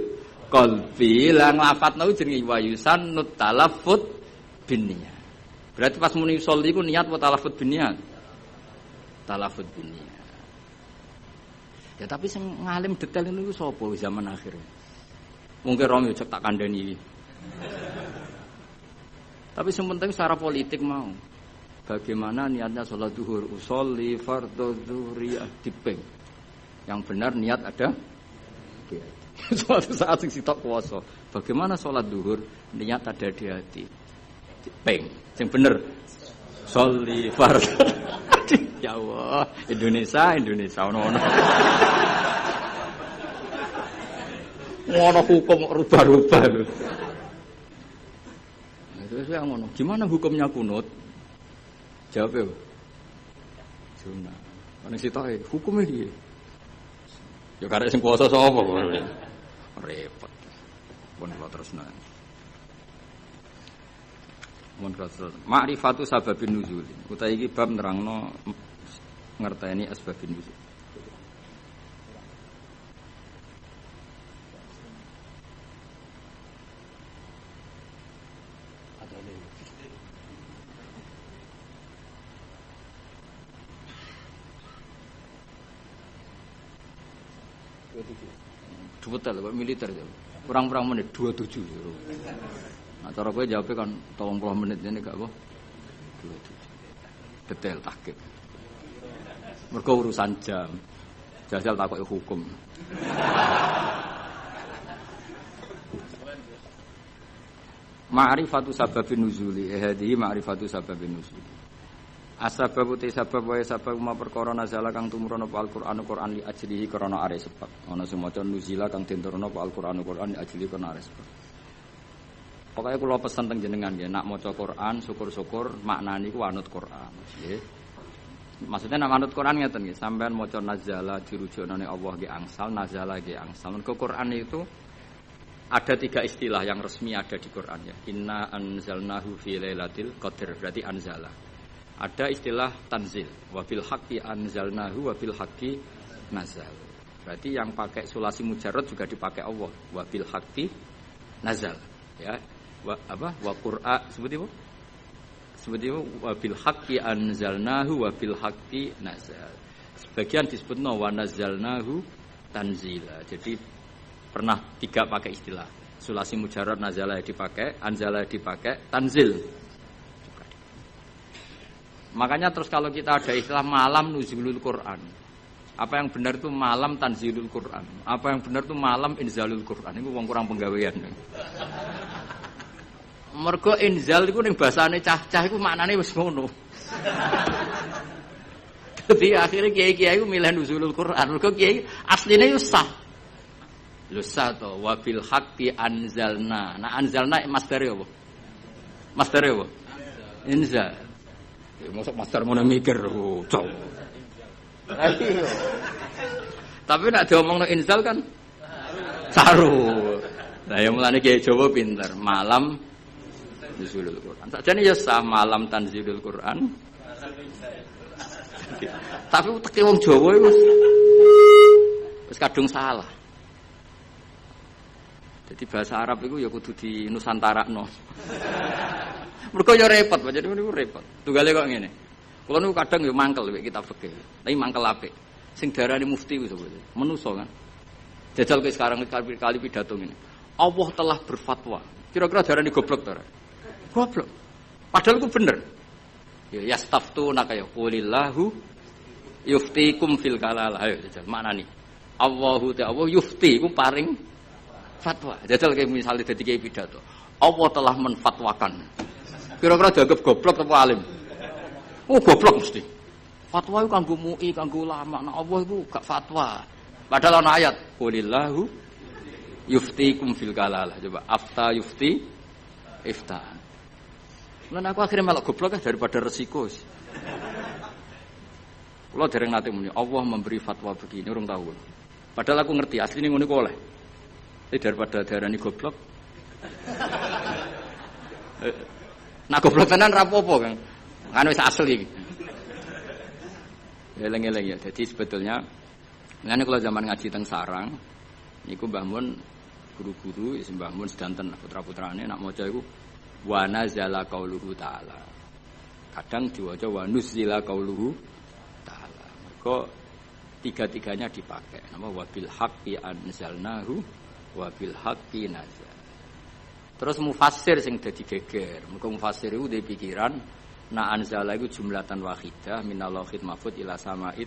qalbi. Lah nglafatno jenenge wa yusannu talafut binniyat. Berarti pas muni usolli ku niat apa talafut binniyat? Talafut binniyat. Ya tapi sing ngalim detail niku sapa zaman akhir. Mungkin Romi cek tak kandhani. Tapi yang penting secara politik mau. Bagaimana niatnya sholat zuhur? Usolli fardhu zuhri diping. Yang benar niat ada. Suatu saat sing sitok kuwasa. Bagaimana sholat duhur? Niat ada di hati. Peng, yang bener. Sholli fardhu. Ya Allah, Indonesia ono. Ngono hukum rubah-rubah lho. Terus saya ngono, gimana hukumnya kunut? Jawab ya. Sunah. Ana sitoke hukume piye? Ya karek sing puasa sapa kok. Repot. Pun kula terusna. Mun terus ma'rifatu sababin nuzul. Utawi iki bab nerangno ngerteni asbabin nuzul. Betul, kok militer itu. Kurang-kurang menit 27. Nah, cara kowe jawabnya kan 30 menit ini gak apa? 27. Detail tahqiq. Mergo urusan jam. Jajal takoki hukum. Ma'rifatu sababin nuzuli. Hadi ma'rifatu sababin nuzuli. Asbab uti sabab wae sabab ma perkara nazala kang tumurun apa Al-Qur'an Qur'an li ajlihi krana are sebab. Ana sing maca nuzila kang den turunna apa Al-Qur'an Qur'an li ajlihi krana are sebab. Pokoke kula pesen teng jenengan nggih, nak maca Qur'an syukur-syukur maknane iku anut Qur'an, nggih. Maksudnya nak anut Qur'an ngeten nggih, sampean maca nazala dirujukno ning Allah nggih angsal, nazala nggih angsal. Mergo Qur'an itu ada 3 istilah yang resmi ada di Qur'an ya. Inna anzalnahu fi lailatul qadar, berarti anzala. Ada istilah tanzil, wa bil haqqi anzalnahu wa bil haqqi nazal. Berarti yang pakai sulasi mujarrad juga dipakai Allah, wa bil haqqi nazal. Ya, wa qur'a seperti itu. Seperti itu wa bil haqqi anzalnahu wa bil haqqi nazal. Sebagian disebutno wa nazzalnahu tanzila. Jadi pernah 3 pakai istilah. Sulasi mujarrad nazala dipakai, anzala dipakai, tanzil. Makanya terus kalau kita ada istilah malam nuzulul Quran, apa yang benar itu malam tanzilul Quran, apa yang benar itu malam inzalul Quran. Itu wong kurang penggawean. Mergo inzal iku ning basane cah-cah iku maknane wis ngono. Dadi akhire kiai-kiai iku milih nuzulul Quran. Mergo kiai asline yo sah. Lho sah to wa bil haqqi anzalna. Nah anzalna masdare apa? Masdare apa? Inzal. Mosok master ngono mikir, cok. Ayo. Tapi nek diomongno inzal kan saru. Lah ya mulane kiai Jawa pinter, malam nuzulul Quran. Sakjane ya sah malam tanzilul Quran. Tapi teke wong Jawa iku wis kadung salah. Jadi bahasa Arab itu ya kudu di nusantarakno. Mergo ya repot, jadi niku repot. Tunggale kok ngene. Kula niku kadang ya mangkel mek kitab fikih. Tapi mangkel apik. Sing darani mufti ku sebetulnya menusa kan. Jajal ke sekarang kali pidato ngene. Allah telah berfatwa. Kira-kira darani goblok ta ora? Goblok. Padahal ku bener. Ya yastaftuna kaya qulillahu yuftikum fil kalalah. Ayo jajal maknani. Allahu ta'ala yufti ku paring fatwa. Jajal kayak misalnya dadi kiai pidato. Allah telah menfatwakan. Kira-kira dianggap goblok atau alim? Oh goblok mesti. Fatwa itu kanggo MUI, kanggo ulama. Nah Allah itu gak fatwa. Padahal ana ayat, qulillahu yuftikum fil kalalah. Coba afta yufti ifta. Lan aku akhirnya malah goblok daripada resiko. Kalau dereng nate muni, Allah memberi fatwa begini, orang tahu. Padahal aku ngerti asline ngono iku oleh. Tapi daripada darani goblok. Nah goblok tenan ra apa-apa, Kang. Kan wis asli. Eleng-eleng ya. Jadi sebetulnya ngene kalau zaman ngaji teng sarang niku Mbah Mun guru-guru ya Mbah Mun sedanten putra-putrane nak maca iku wa nazala qauluhu ta'ala. Kadang diwaca wa nuzila qauluhu ta'ala. Mergo tiga-tiganya dipakai. Nama wa bil haqqi anzalnahu wa bil haqqi nazal. Terus mufassir sing dadi geger. Mergo mufassir iku duwe pikiran na anzala iku jumlatan wahidah minal lauhil mahfuz ila sama'id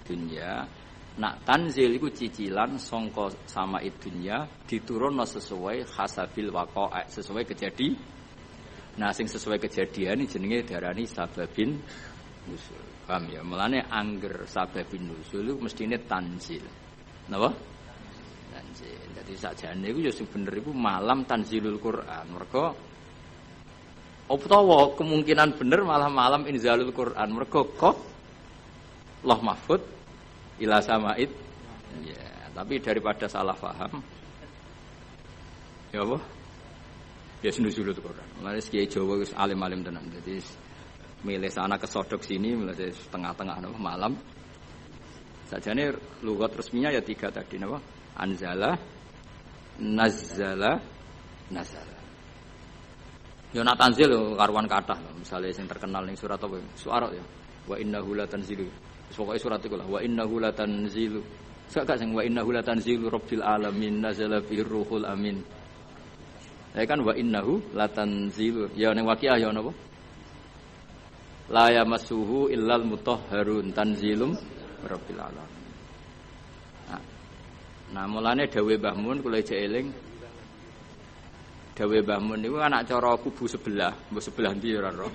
dunya Nak tanzil iku cicilan sangka sama dunya diturunno sesuai hasabil waqa'a, sesuai kejadian. Nah, sing sesuai kejadian iki jenenge diarani sababin nusul. Paham ya? Mulane angger sababin nusul iku mestine tanzil. Napa? Tanzil. Dadi sakjane iku ya sing bener iku malam tanzilul Quran. Mergo utawa kemungkinan bener malah malam inzalul Quran. Mergo kok Allah mahfud ila samaid. Ya, tapi daripada salah paham. Ya apa? Ya nuzul Quran. Mulane kiai Jawa wis alim-alim tenan. Dadi milih sana kesodok sini mulai tengah-tengah malam. Sajane lughat resminya ya 3 tadi napa? Anzala, nazzala, nazala. Ya nak tanzil karuan kathah. Misale sing terkenal ning surat apa? Suara ya. Wa innahu latanzilu. Pokoke surat iku lah wa innahu latanzilu. Sak sing wa innahu latanzilu rabbil alamin nazala fihi ruhul amin. Ya kan wa innahu latanzilu. Ya ning Waqiah ya napa? La yamassuhu illal mutahharun tanzilum rabbil alamin. Nah, mulane dawuh Mbah Mun kula ijek eling. Dawuh Mbah Mun niku anak cara kubu sebelah, mbok sebelah ndi ora ro.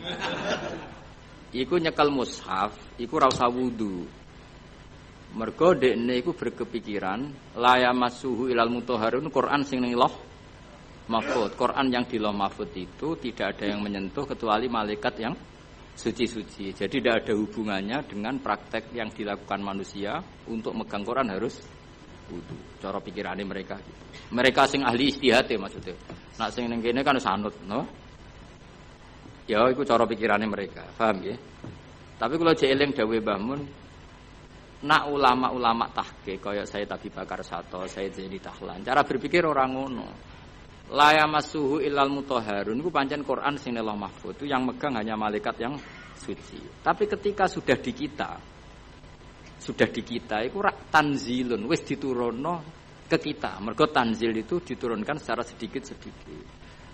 Iku nyekel mushaf, iku ra usah wudu. Mergo dekne iku berkepikiran la yamassuhu ilal mutahharun Quran sing ning Lauh Mahfuz. Quran yang di Lauh Mahfuz itu tidak ada yang menyentuh kecuali malaikat yang suci-suci. Jadi tidak ada hubungannya dengan praktek yang dilakukan manusia untuk megang Quran harus wudu. Cara pikirane mereka gitu. Mereka sing ahli ijtihad maksudnya. Nak sing ning kene kan sanut, no? Ya iku cara pikirane mereka, paham ya? Tapi kalau jeeling dawuh Mbah Mun, nak ulama-ulama tahqiq kaya Sayyid Abi Bakar Sato, Sayyid Zaini Tahlan, cara berpikir orang ngono. La yamassuhu illal mutahharun iku pancen Quran sing Allah Mahfuz itu yang megang hanya malaikat yang suci. Tapi ketika sudah di kita iku rak tanzilun wis diturunno ke kita. Mergo tanzil itu diturunkan secara sedikit-sedikit.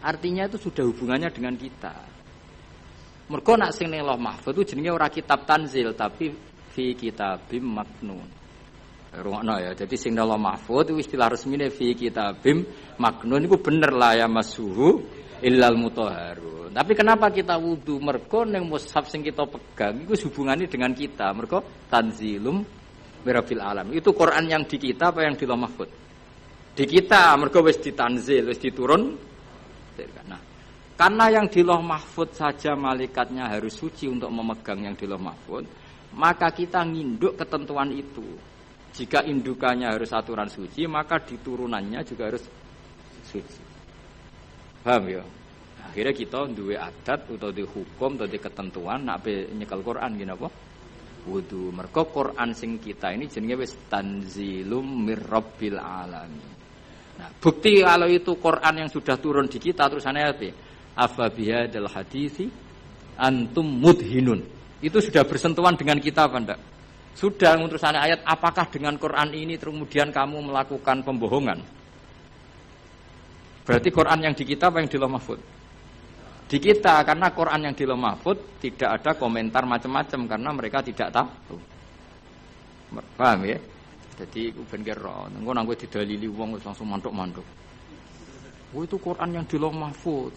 Artinya itu sudah hubungannya dengan kita. Mergo nak sing ning Lauh Mahfuz itu jenenge ora kitab tanzil tapi fi kitabim maknun. Rungokno ya. Jadi sing ning Lauh Mahfuz itu istilah resmine fi kitabim maknun iku bener la yamassuhu illal mutahharun. Tapi kenapa kita wudu? Mergo ning mushaf sing kita pegang iku hubungannya dengan kita. Mergo tanzilum mirafil alam. Itu Quran yang di kita apa yang di Lauh Mahfuz? Di kita, mergo wis ditanzil, wis diturun. Nah, karena yang di Lauh Mahfuz saja malaikatnya harus suci untuk memegang yang di Lauh Mahfuz, maka kita nginduk ketentuan itu. Jika indukannya harus aturan suci, maka diturunannya juga harus suci. Paham ya? Akhirnya kita duwe adat atau duwe hukum atau duwe ketentuan nak nyekel Quran gini apa? Wudu. Mergo Quran sing kita ini jenenge wis tanzilum mirrabbil alamin. Nah, bukti kalau itu Quran yang sudah turun di kita terusannya apa? Afa bihadzal hadisi antum mudhinun. Itu sudah bersentuhan dengan kita apa enggak? Sudah terusannya ayat apakah dengan Quran ini kemudian kamu melakukan pembohongan? Berarti Quran yang di kita apa yang di Lauh Mahfuz? Di kita, karena Quran yang di Lauh Mahfuz tidak ada komentar macam-macam karena mereka tidak tahu. Paham ya? Jadi ben kira engko nang kowe didalili wong langsung mantuk-mantuk. Oh itu Quran yang di Lauh Mahfuz.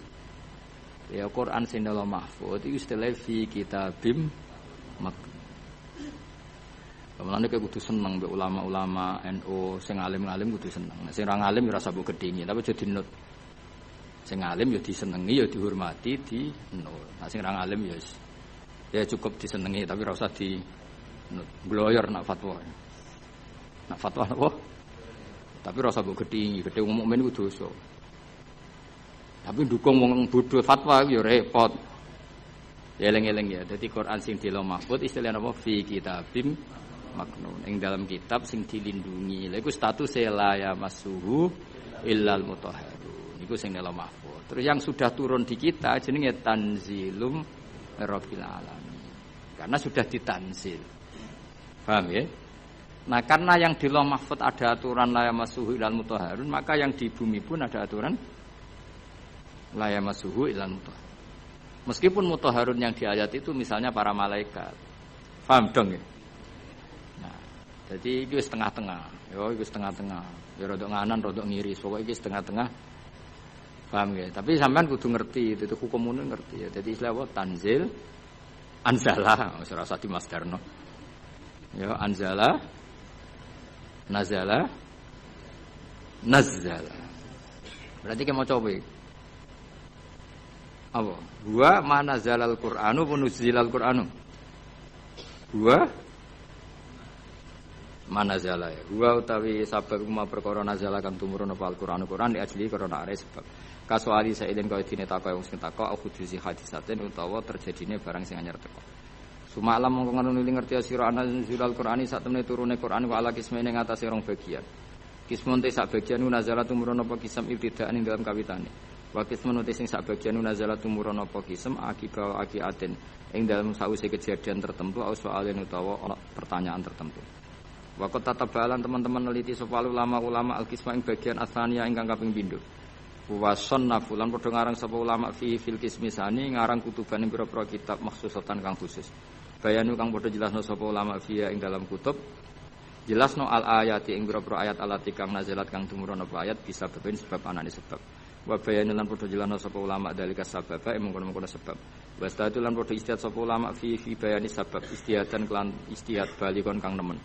Ya Quran sing di Lauh Mahfuz itu istilah fi kitabim maknun. Mulane kowe kudu seneng mbek ulama-ulama NU sing alim-alim kudu seneng. Sing ora alim ya ora sabuk gedhingi, tapi aja dinut. Sing alim ya disenengi, ya dihormati, dinut. Nah sing ora alim ya cukup disenengi tapi ora usah di gloyor nak fatwa. Nak fatwa apa? Tapi ora sabuk gedhingi, gedhe wong mukmin ku dosa. Tapi dukung wong bodho fatwa ya repot. Ya eling-eling ya. Dadi Quran sing di Lauh Mahfuz istilahnya apa? Fi kitabim maknun. Ing dalam kitab sing dilindungi. Lha iku status la yamassuhu illal mutahharun. Iku sing Lauh Mahfuz. Terus yang sudah turun di kita jenenge tanzilum rabbil alamin. Karena sudah ditanzil. Paham ya? Nah, karena yang di Lauh Mahfuz ada aturan la yamassuhu illal mutahharun, maka yang di bumi pun ada aturan la yamassuhu illal mutahharun. Meskipun mutahharun yang di ayat itu misalnya para malaikat. Paham dong ya? Nah, Jadi iki wis tengah-tengah. Yo iki wis tengah-tengah. Ya rodok nganan, rodok ngiri. Pokoke iki tengah-tengah. Paham ya? Tapi sampean kudu ngerti, itu hukumune ngerti ya. Jadi istilah apa? Tanzil, anzala, ora usah dimasdarno. Ya anzala, nazala, nazzala. Berarti kita mau coba apa? Wa mana zalal Qur'anu punuzilal Qur'anu. Wa mana zala ya. Wa utawi sabab kuma perkara nazala kan tumurun apa Al-Qur'anu Qur'an di ajli karena are sebab. Kasuali saiden kaya dene takok wong sing takok aku dusi hadisaten utawa terjadine barang sing anyar teko. Sumalam mongko ngono ngerti sira ana zilal Qur'ani sak temene turune Qur'an wa ala kismene ngatasé rong bagian. Kismun te sak bagian nazala tumurun apa kisam ibtidaan ing dalam kawitane. Wa kismun te sing sak bagian nazala tumurun apa kisam akiba akiaten ing dalam sause kejadian tertentu au soalen utawa ana pertanyaan tertentu. Wa qad tatabalan teman-teman neliti sapa ulama al-kisma ing bagian asania ingkang kaping pindho. Wa sannafulan padha ngarang sapa ulama fi fil kismisani ngarang kutuban ing pira-pira kitab maksusatan kang khusus. Bayanu kang padha jelasno sapa ulama fiya ing dalam kutub jelasno al-ayati ing pira-pira ayat alati kang nazalat kang tumurun apa ayat bisa beben sebab anane sebab. Wa bayanu lan padha jelasno sapa ulama dalika sababa ing mengkono-mengkono sebab. Wa statu lan padha istihad sapa ulama fi bayani sabab istihadan kelan istihad balikon kang nemen.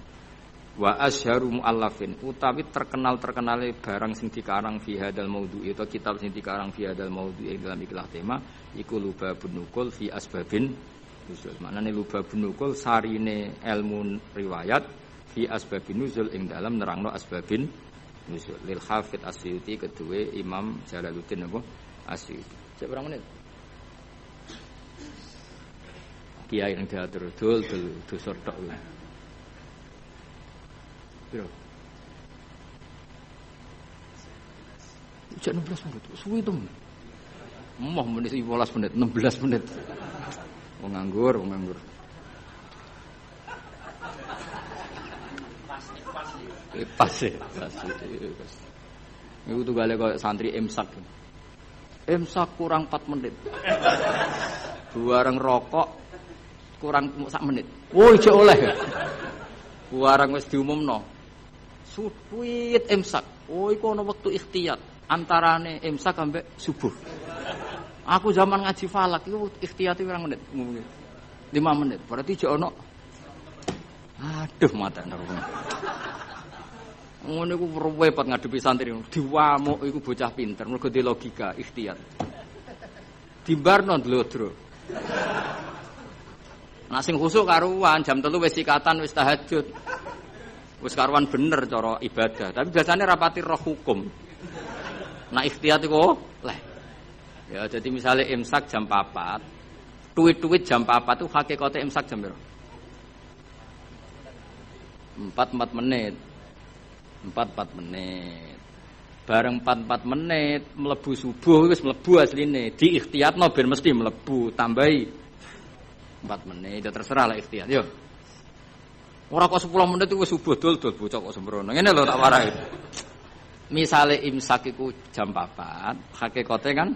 Wa asharu muallafin utawi terkenal-terkenale barang sing dikarang fi hadal maudhu itu kitab sing dikarang fi hadal maudhu ing dalam ikhlas tema iku lubabun nukul fi asbabin nuzul. Maknane lubabun nukul sarine ilmu riwayat fi asbabin nuzul ing dalam nerangno asbabin nuzul lil hafid Asyuti kedue Imam Jalaluddin apa Asyuti. Cek berapa menit? Kiai yang diatur dul dosor tok. Piro? Jek 16 menit. Suwi to. Moh menit 15 menit, 16 menit. Wong nganggur. Pas. Iku tunggale koyo santri imsak. Imsak kurang 4 menit. Bareng rokok kurang sak menit. Woi, jek oleh. Bareng wis diumumno. Suwit imsak. Oh iku ana wektu ikhtiyat antarane imsak sampai subuh. Aku zaman ngaji falak iku ikhtiyate pirang menit? 5 menit. Berarti jek ana aduh mata nerung. Ngono iku repot ngadepi santri. Diwamuk iku bocah pinter mergo di logika ikhtiyat. Dimbarno ndlodro. Nah sing khusuk karuan jam 3 wis sikatan wis tahajud. Wis karuan bener cara ibadah, tapi biasanya rapati roh hukum. Nah ikhtiyat iku leh. Ya jadi misalnya imsak jam 4, tuwit-tuwit jam 4 itu hakikate imsak jam piro? 4 menit. 4 menit. Bareng 4 menit mlebu subuh wis mlebu asline. Di ikhtiyatno ben mesti mlebu, tambahi 4 menit. Ya terserah lah ikhtiyat. Yo. Ora kok 10 menit itu wis subuh dul bocah kok sembrono. Ngene lho tak warai. Misale imsak iku jam 4, hakikate kan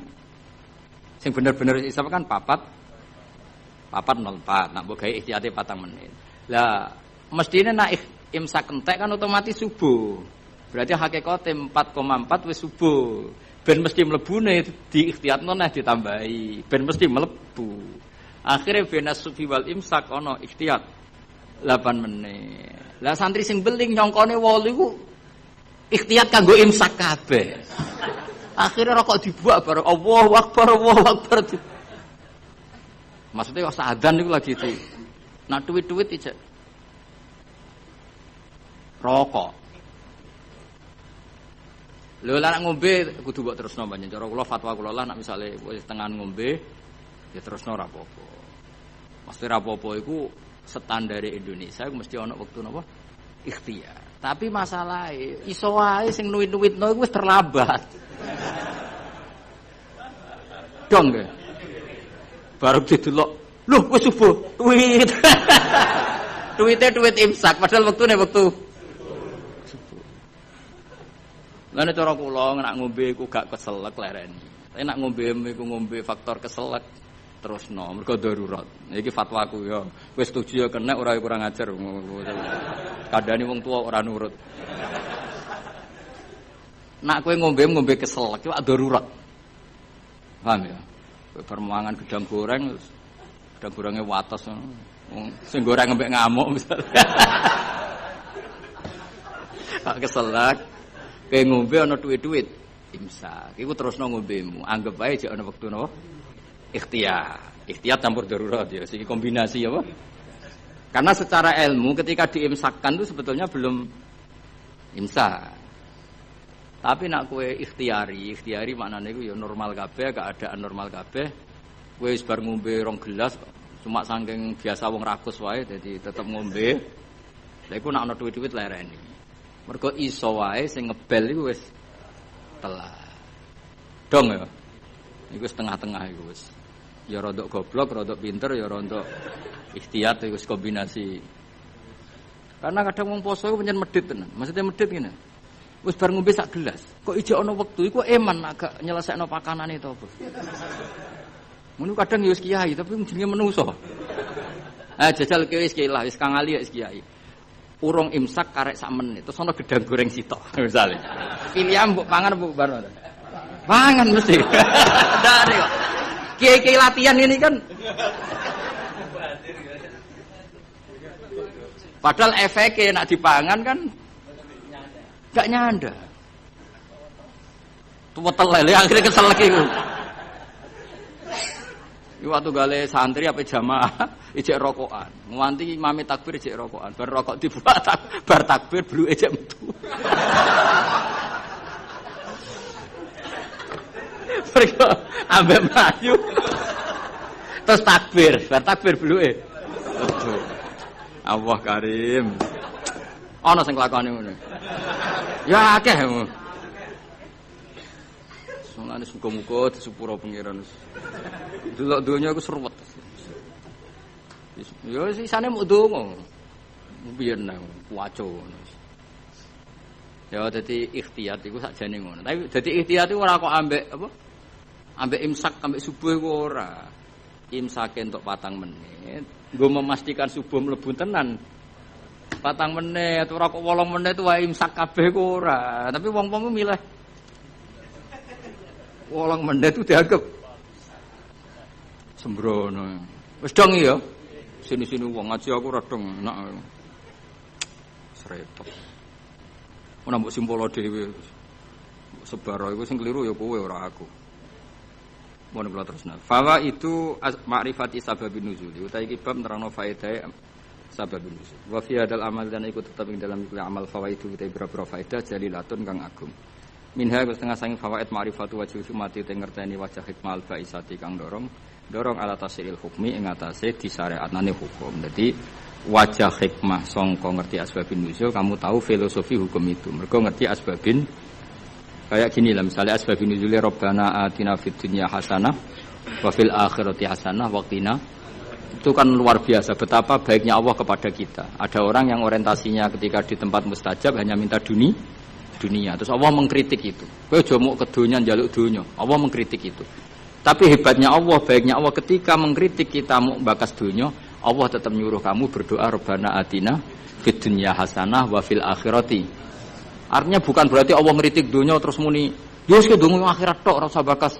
sing bener-bener isap kan 4:04. Nak mbok gawe ikhtiyate 4 menit. Lah mestine nak imsak entek kan otomatis subuh. Berarti hakikate 4,4 wis subuh. Ben mesti mlebune di ikhtiyatno nah ditambahi. Ben mesti mlebu. Akhire benas sufi wal imsak ana ikhtiyat 8 menit. Lah santri sing beling nyongkone 8 iku ikhtiyat kanggo imsak kabeh. Akhire rokok dibuak bareng Allahu Akbar. Maksudnya kok sa'adzan niku lagi itu. Nah duit-duit iki rokok. Lho lah nak ngombe kudu mbok terusno panjen cara kula fatwa kula lah nak misale wis tengan ngombe ya terusno ra apa-apa. Mesti ra apa-apa iku standar Indonesia mesti ana wektu napa ikhtiyar. Tapi masalahe iso wae sing nuwit-nuwitno iku wis terlambat. Dong nggih. Baru didelok, lho wis subuh, tweet. Tweet imsak padahal wektune wektu subuh. Lan cara kula nak ngombe iku gak keselek lereni. Tapi nak ngombe iku ngombe faktor keselek terusno, mergo darurat. Iki fatwaku ya. Wis setuju ya kena ora kurang ajar. Kadane wong tuwa ora nurut. Nak kowe ngombe kesel, iki darurat. Paham ya? Kowe mangan gedang goreng, gedang gorenge wates wong sing goreng ngembek ngamuk misalnya. Kak kesel lah. Kowe ngombe ana duit-duit. Imsak. Iku terusno ngombemu. Anggap wae jek ana wektu napa? Ikhtiyar. Ikhtiyar campur darurat ya. Siki kombinasi apa? Karena secara ilmu ketika diimsakkan itu sebetulnya belum imsak. Tapi nak kowe ikhtiyari maknane iku ya normal kabeh, keadaan normal kabeh. Kowe wis bar ngombe 2 gelas cuma saking biasa wong rakus wae dadi tetep ngombe. Lha iku nak ana duit-duit lereni. Mergo iso wae sing ngebel iku wis telah dong ya iku setengah-tengah iku wis ya rodok goblok rodok pinter ya rodok ikhtiyat iku kombinasi karena kadang wong poso iku pancen medhit tenan maksudnya medhit ngene wis bar ngombe sak gelas kok ijek ana wektu iku eman agak nyelesekno pakanane to apa ngono kadang ya wis kiai tapi jenenge menungso jajal ki wis kiai lah wis kang ali wis kiai urung imsak karek sak menit terus ana gedang goreng sitok misale pilihan mbok pangan mbok bar pangan mesti dari kok kiai-kiai latihan ini kan padahal efeknya nak dipangan kan gak nyanda tuwa telele akhirnya kesel lagi iku waktu gale santri apa jamaah ijek rokokan. Nganti imame takbir ijek rokokan. Bar rokok dibuat bar takbir bluke ijek metu. Mergo ambek mlayu. Terus takbir, bar takbir bluke. Allah Karim. Ana sing lakone ngono. Ya akeh. Soalnya muga-muga disepuro pengiran. Delok donya iku seruwet. Ya sisane muk donga. Biyen nang waco. Ya dadi ikhtiyat iku sakjane ngono. Tapi dadi ikhtiyat iku ora kok ambek apa? Ambek imsak ambek subuh iku ora. Imsake entuk 4 menit. Nggo memastikan subuh mlebu tenan. 4 menit ora kok 8 menit wae imsak kabeh iku ora. Tapi wong-wong milih 8 menit itu dianggap sembrono. Wis dong ya. Sini-sini wong ngaji aku ora dong enak. Srepet. Ora mbok simpolo dhewe. Sebar iku sing keliru ya kowe ora aku. Mun kula terusna. Fawa itu ma'rifati sababin nuzul. Utawi iki bab nerangno faedah sababin nuzul. Wa fi hadal amal dan ikut tetep ing dalam amal fawaidu utawi boro faedah jalilatun kang agung. Minha setengah sanging fawaid ma'rifatu wajhi hikmati te ngerteni wajah hikmah al-baisati kang dorong ala tasril hukmi ing atase disyariatane hukum. Dadi wajah hikmah sangka ngerti asbabun nuzul kamu tahu filosofi hukum itu. Mergo ngerti asbabin kayak gini lah misalnya asbabun nuzul Rabbana atina fid dunya hasanah wa fil akhirati hasanah wa qina. Itu kan luar biasa betapa baiknya Allah kepada kita. Ada orang yang orientasinya ketika di tempat mustajab hanya minta dunia. Terus Allah mengkritik itu. Kowe aja muk ke donya njaluk donya. Allah mengkritik itu. Tapi hebatnya Allah, baiknya Allah ketika mengkritik kita muk bakas donya, Allah tetap nyuruh kamu berdoa Rabbana atina fid dunya hasanah wa fil akhirati. Artinya bukan berarti Allah ngritik donya terus muni, "Ya wis kedonga akhirat tok ora usah bakas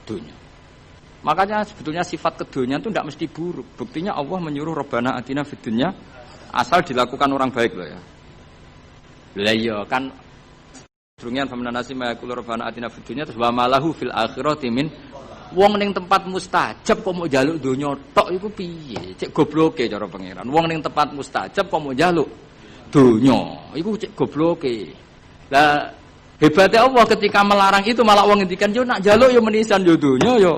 donya." Makanya sebetulnya sifat kedonya itu tidak mesti buruk. Buktinya Allah menyuruh Rabbana atina fid dunya asal dilakukan orang baik loh ya. Lah iya kan Drungian pemenanasi mayakul Rabbana atina fid dunya terus wa malahu fil akhirati min wong ning tempat mustajab kok mau njaluk donya tok iku piye? Cek gobloke cara pangeran. Wong ning tempat mustajab kok mau njaluk donya iku cek gobloke. Lah hebatnya Allah ketika melarang itu malah wong ngendikan yo nak njaluk yo menisan yo donya yo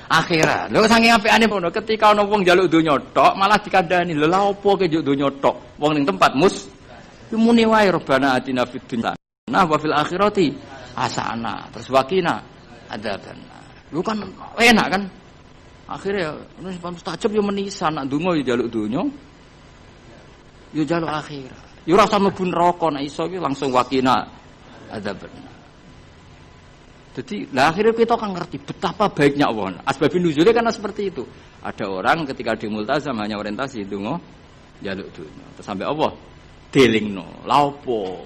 akhirat. Lho saking apikane ngono ketika ana wong njaluk donya tok malah dikandani lha opo ke njaluk donya tok? Wong ning tempat mus muni wae Rabbana atina fid dunya nah wa fil akhirati hasanah terus wakina adzabannar. Lu kan enak kan? Akhirnya nek mustajab yo menisan nak donga yo njaluk donya yo njaluk akhirat. Yo ora usah mlebu neraka nek iso ki langsung wakina adzabannar. Jadi, lah akhirnya kita kan ngerti betapa baiknya Allah. Asbabun nuzulnya karena seperti itu. Ada orang ketika di multazam hanya orientasi donga njaluk dunya. Terus sampai Allah delingno. Lha opo?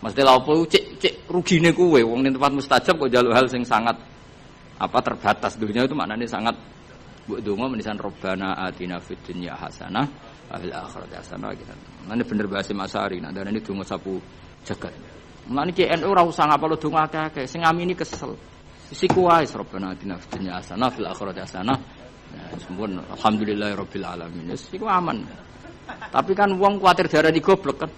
Mesti lha opo cek rugine kowe wong ning tempat mustajab kok njaluk hal sing sangat terbatas dunia itu maknanya sangat mbok donga menisan robbana atina fid dunya hasanah wa fil akhirati hasanah gitu. Mane bener bahasa Masari nek darane donga sapu jagat. Mulane ki NU ora usah ngapalo donga akeh-akeh, sing ngamini kesel. Sisiku wae robbana atina fid dunya hasanah fil akhirati hasanah. Ya, sempun alhamdulillahirabbil alamin. Wis iku aman. Tapi kan wong kuwatir darani goblok kan.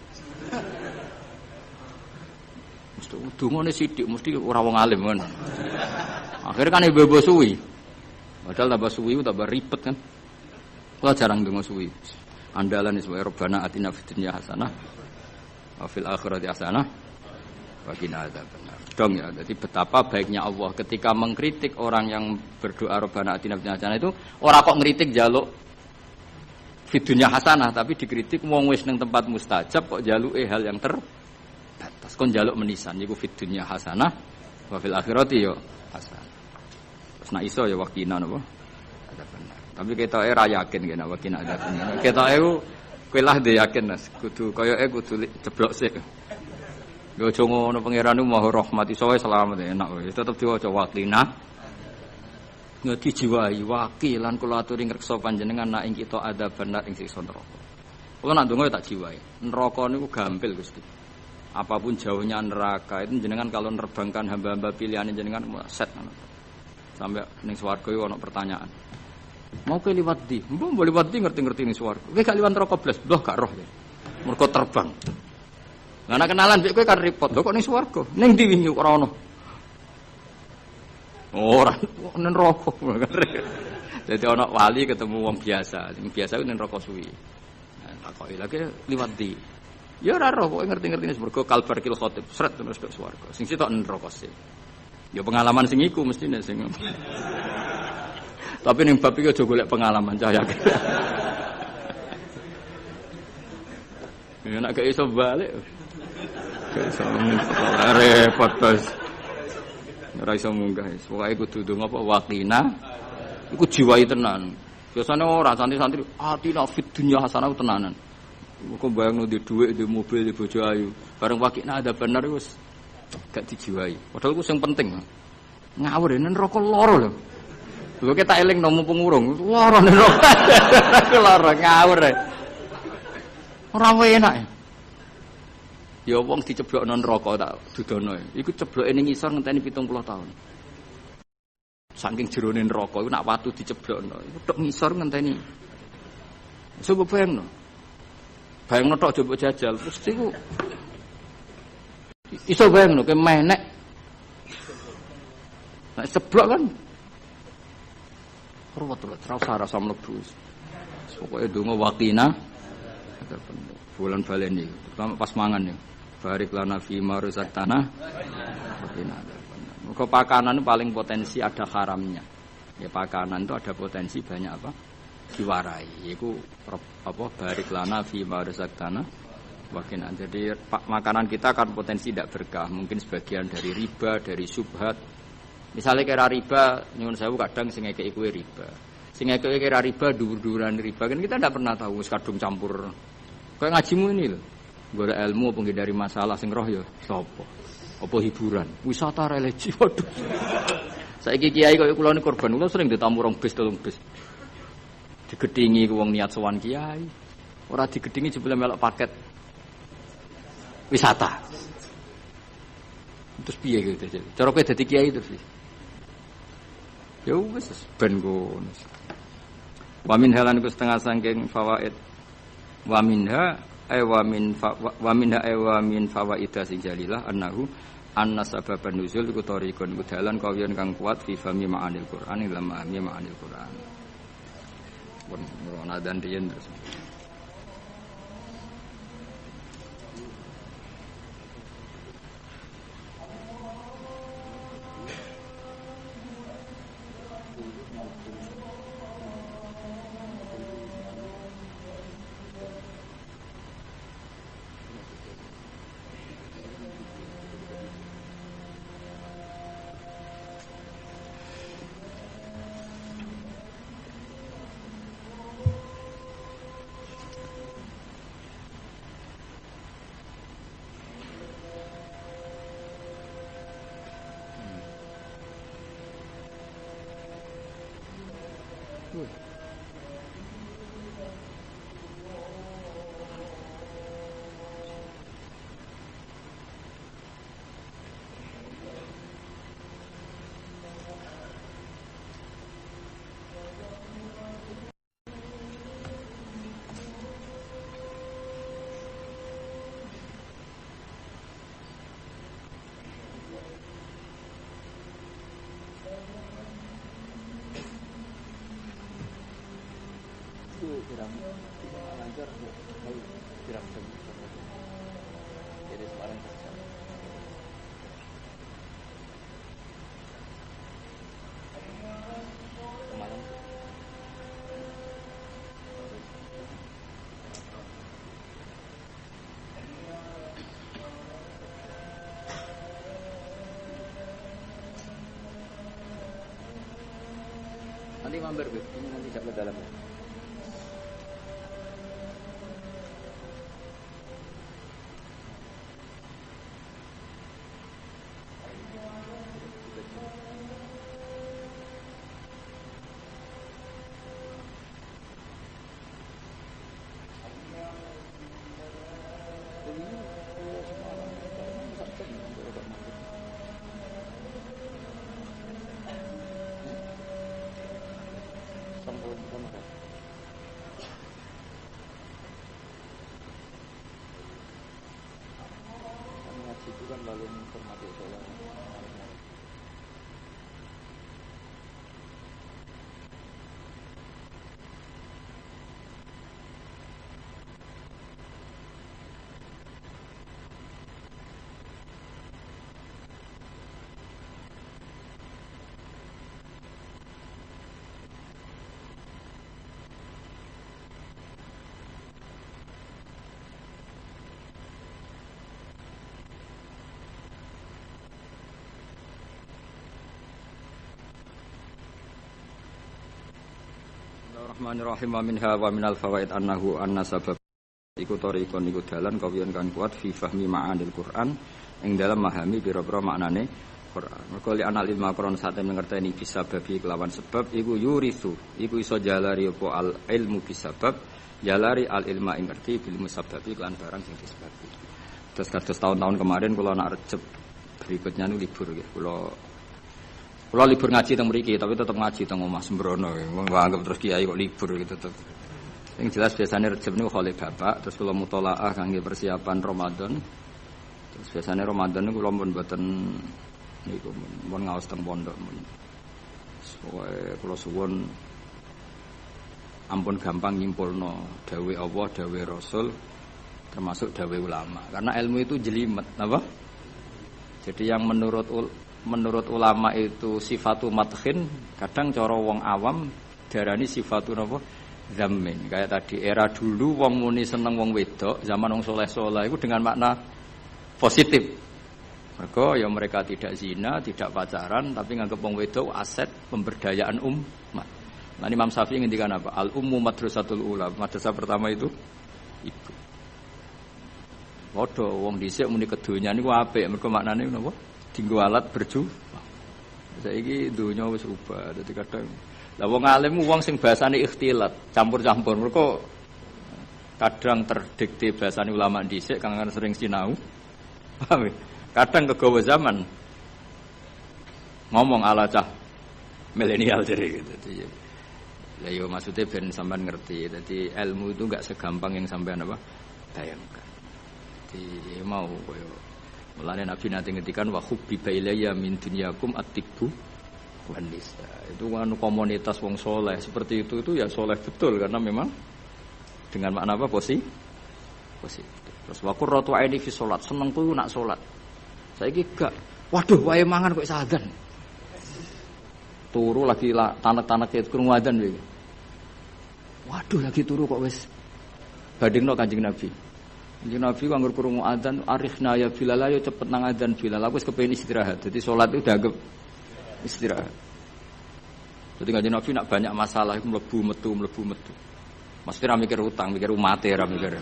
Mesti dungane sithik mesti ora wong alim kan. Akhirnya kan ibu-ibu suwi. Padahal tambah suwi tambah ribet kan. Kula jarang donga suwi. Andalan is wa rabbana atina fid dunya hasanah wa fil akhirati hasanah wa qina adzabannar. Dong ya, jadi betapa baiknya Allah ketika mengkritik orang yang berdoa rabbana atina fid dunya hasanah itu ora kok ngritik njaluk fid dunya hasanah tapi dikritik wong wis ning tempat mustajab kok njaluke hal yang terbatas. Kon njaluk menisan iku fid dunya hasanah wa fil akhirati yo hasanah. Terus nek iso ya wakina napa? Ada benar. Tapi ketoke ra yakin kena wakina ada benar. Ketoke kowe lah dhe yakin Mas, kudu koyoke kudu ceblok sik. Yo aja ngono pangeran ku Maha Rahmat iso wae selamat enak wae. Tetep diwaca wakina. Ngeki jiwai wakilan kula aturi ngreksa panjenengan nak ing kita ada benar ing siksa neraka. Kula nak ndonga tak jiwai. Neraka niku gampil Gusti. Apapun jauhnya neraka itu jenengan kalau nerbangkan hamba-hamba pilihan jenengan set sampai ning swarga iku ana pertanyaan. Mau ke liwat di? Mbok liwat di ngerti-ngerti ning swarga. Kowe gak liwat neraka blas, mbah gak roh ya. Mergo terbang. Lah nek kenalan mbek kowe kan repot. Lho kok ning swarga? Ning ndi wingi ora ono. Ora ning neraka. Dadi ana wali ketemu wong biasa. Sing biasa ku ning neraka suwi. Nah, takoki lagi liwat di. Ya ora roh kok ngerti-ngerti ning swarga kalbar kil khatib sret terus ke swarga. Sing sitok neraka sih. Ya pengalaman sing iku mestine sing. Tapi ning bab iki aja golek pengalaman cah yakin. Ya nek gak iso balik. Gak iso repot terus. Ora iso munggah. Pokoke kudu ndonga apa waqina. Iku jiwai tenan. Biasane ora santri-santri atina fid dunya hasanah tenanan. Kok bayangno di dhuwit, di mobil, di bojo ayu. Bareng waqina ada bener wis gak dijiwai. Padahal ku sing penting. Ngawur nen neraka loro lho. Lho kita eling nomu pengurung. Loro nen neraka. Loro ngawur. Ora enak. Ya wong diceblokno neraka tak dudono. Iku cebloke ning ngisor ngenteni 70 tahun. Saking jerone neraka iku nak watu diceblokno. Iku tok ngisor ngenteni. Coba bayangno. Bayangno tok coba jajal. Terus iku iso bayangno ke menek. Nek ceblok kan. Ruwet-ruwet rasa mlebu. Pokoke donga waqina bulan baleni. Terutama pas mangan ya. Barik lana fi ma razaqtana. Muga pakanan paling potensi ada haramnya. Ya pakanan itu ada potensi banyak apa? Diwarai. Iku apa barik lana fi ma razaqtana. Wakinan. Jadi makanan kita kan potensi tidak berkah. Mungkin sebagian dari riba, dari syubhat. Misalnya kira riba, nyuwun sewu kadang sing ngekeki kuwi riba. Sing ngekeki kira riba dhuwur-dhuwuran riba kan kita tidak pernah tahu kadung campur. Kayak ngajimu ini loh. Golek ilmu apa dari masalah sing roh ya sapa? Apa hiburan? Wisata religi. Waduh. Saiki kiai kaya kula niku korban, kula sering ditamu rong bis 3 bis. Digedhingi ku wong niat sowan kiai. Ora digedhingi jebule melok paket wisata. Terus piye gitu. Cara kowe dadi kiai terus. Ya wis ben ngono. Wa min halan iku setengah saking fawaid. Wa minha wa min fawaida sing jalilah annahu anna sababan nuzul iku tariqun dalan kawiyan kang kuat fi fahmi ma'anil Qur'an ila ma'ani ma'anil Qur'an. Pun ana dan riyen terus. Kirang lancar kirang jadi sekarang kemarin nanti mampir ini nanti jak ke dalam ya. Itu kan lalu menghormati saya. Bismillahirrahmanirrahim. Wa minha wa minal fawaid annahu anna sabab iku tariqon iku dalan kawiyan kan kuat fi fahmi ma'anil Qur'an ing dalam memahami pira-pira maknane Qur'an. Mergo li anal ilma Qur'an sate ngerteni bisa babi kelawan sebab iku yurisu iku iso jalari apa al ilmu bisabab jalari al ilma ing ngerti bil musabbabi kelan barang sing disebabi. Terus kados tahun-tahun kemarin kula nak Rejeb berikutnya nu libur nggih. Kalau libur ngaji teng mriki, tapi tetap ngaji teng omah sembrono. Wong anggap terus kiai kok libur gitu tetep. Yang jelas biasanya Rejab niku khole bapak, terus kula mutolaah kangge persiapan Ramadan. Terus biasanya Ramadan niku kula pun mboten niku mun ngaos teng pondok mun. Kula suwun ampun gampang nyimpulno dawuh Allah, dawuh Rasul termasuk dawuh ulama. Karena ilmu itu jelimet, apa? Jadi yang menurut ulama itu sifatu madkhin, kadang cara wong awam darani sifatu napa zammin. Kayak tadi era dulu wong muni seneng wong wedok, zaman wong soleh-soleh itu dengan makna positif. Mergo ya mereka tidak zina, tidak pacaran, tapi nganggep wong wedok aset pemberdayaan umat. Nah, Imam Syafi'i ngendikan apa? Al ummu madrasatul ula. Madrasah pertama itu ibu. Padha wong dhisik muni kedonya niku apik, mergo maknane napa? Dinggo alat berjuang. Saiki donya wis rubah. Dadi kadang lah wong alim wong sing bahasane ikhtilat, campur-campur. Mergo kadang terdikte bahasane ulama dhisik kang sering sinau. Paham? Kadang kegawa zaman ngomong ala cah milenial jadi gitu. Lah yo maksudnya ben sampean ngerti. Dadi ilmu itu enggak segampang yang sampean apa bayangkan. Jadi mau koyo mulane Nabi nanti ngetikan wa hubbiba ilayya min dunyakum at-tibbu wan nisa. Itu kan komunitas wong soleh seperti itu ya soleh betul karena memang dengan makna apa positif. Terus wa qurratu aini fi salat, senengku nak salat. Saiki gak, waduh wae mangan kok sadan. Turu lagi tanek-tanek krungu adzan iki. Waduh lagi turu kok wis bandingno Kanjeng Nabi. Kanjeng Nabi anggur krungu adzan arifna ya Bilal ayo cepet nang adzan Bilal aku wis kepengin istirahat. Jadi salat itu dianggap istirahat. Jadi Kanjeng Nabi nak banyak masalah iku mlebu metu. Mesti ra mikir utang, mikir umate ra mikir.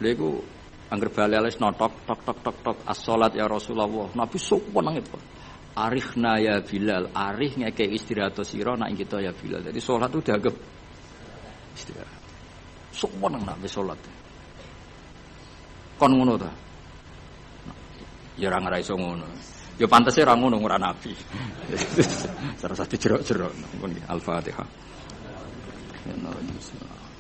Lha iku angger bali wis notok tok as-salat ya Rasulullah. Nabi sok weneng itu. Arikhna ya Bilal, arih ngekei istirahat sira nak kita ya Bilal. Jadi salat itu dianggap istirahat. Semua nang nak salat. Kon ngono ta? Ya ora ngara iso ngono. Ya pantese ora ngono ora nabi. Salah satu jerok-jerok. Al-Fatihah. Ya Allah.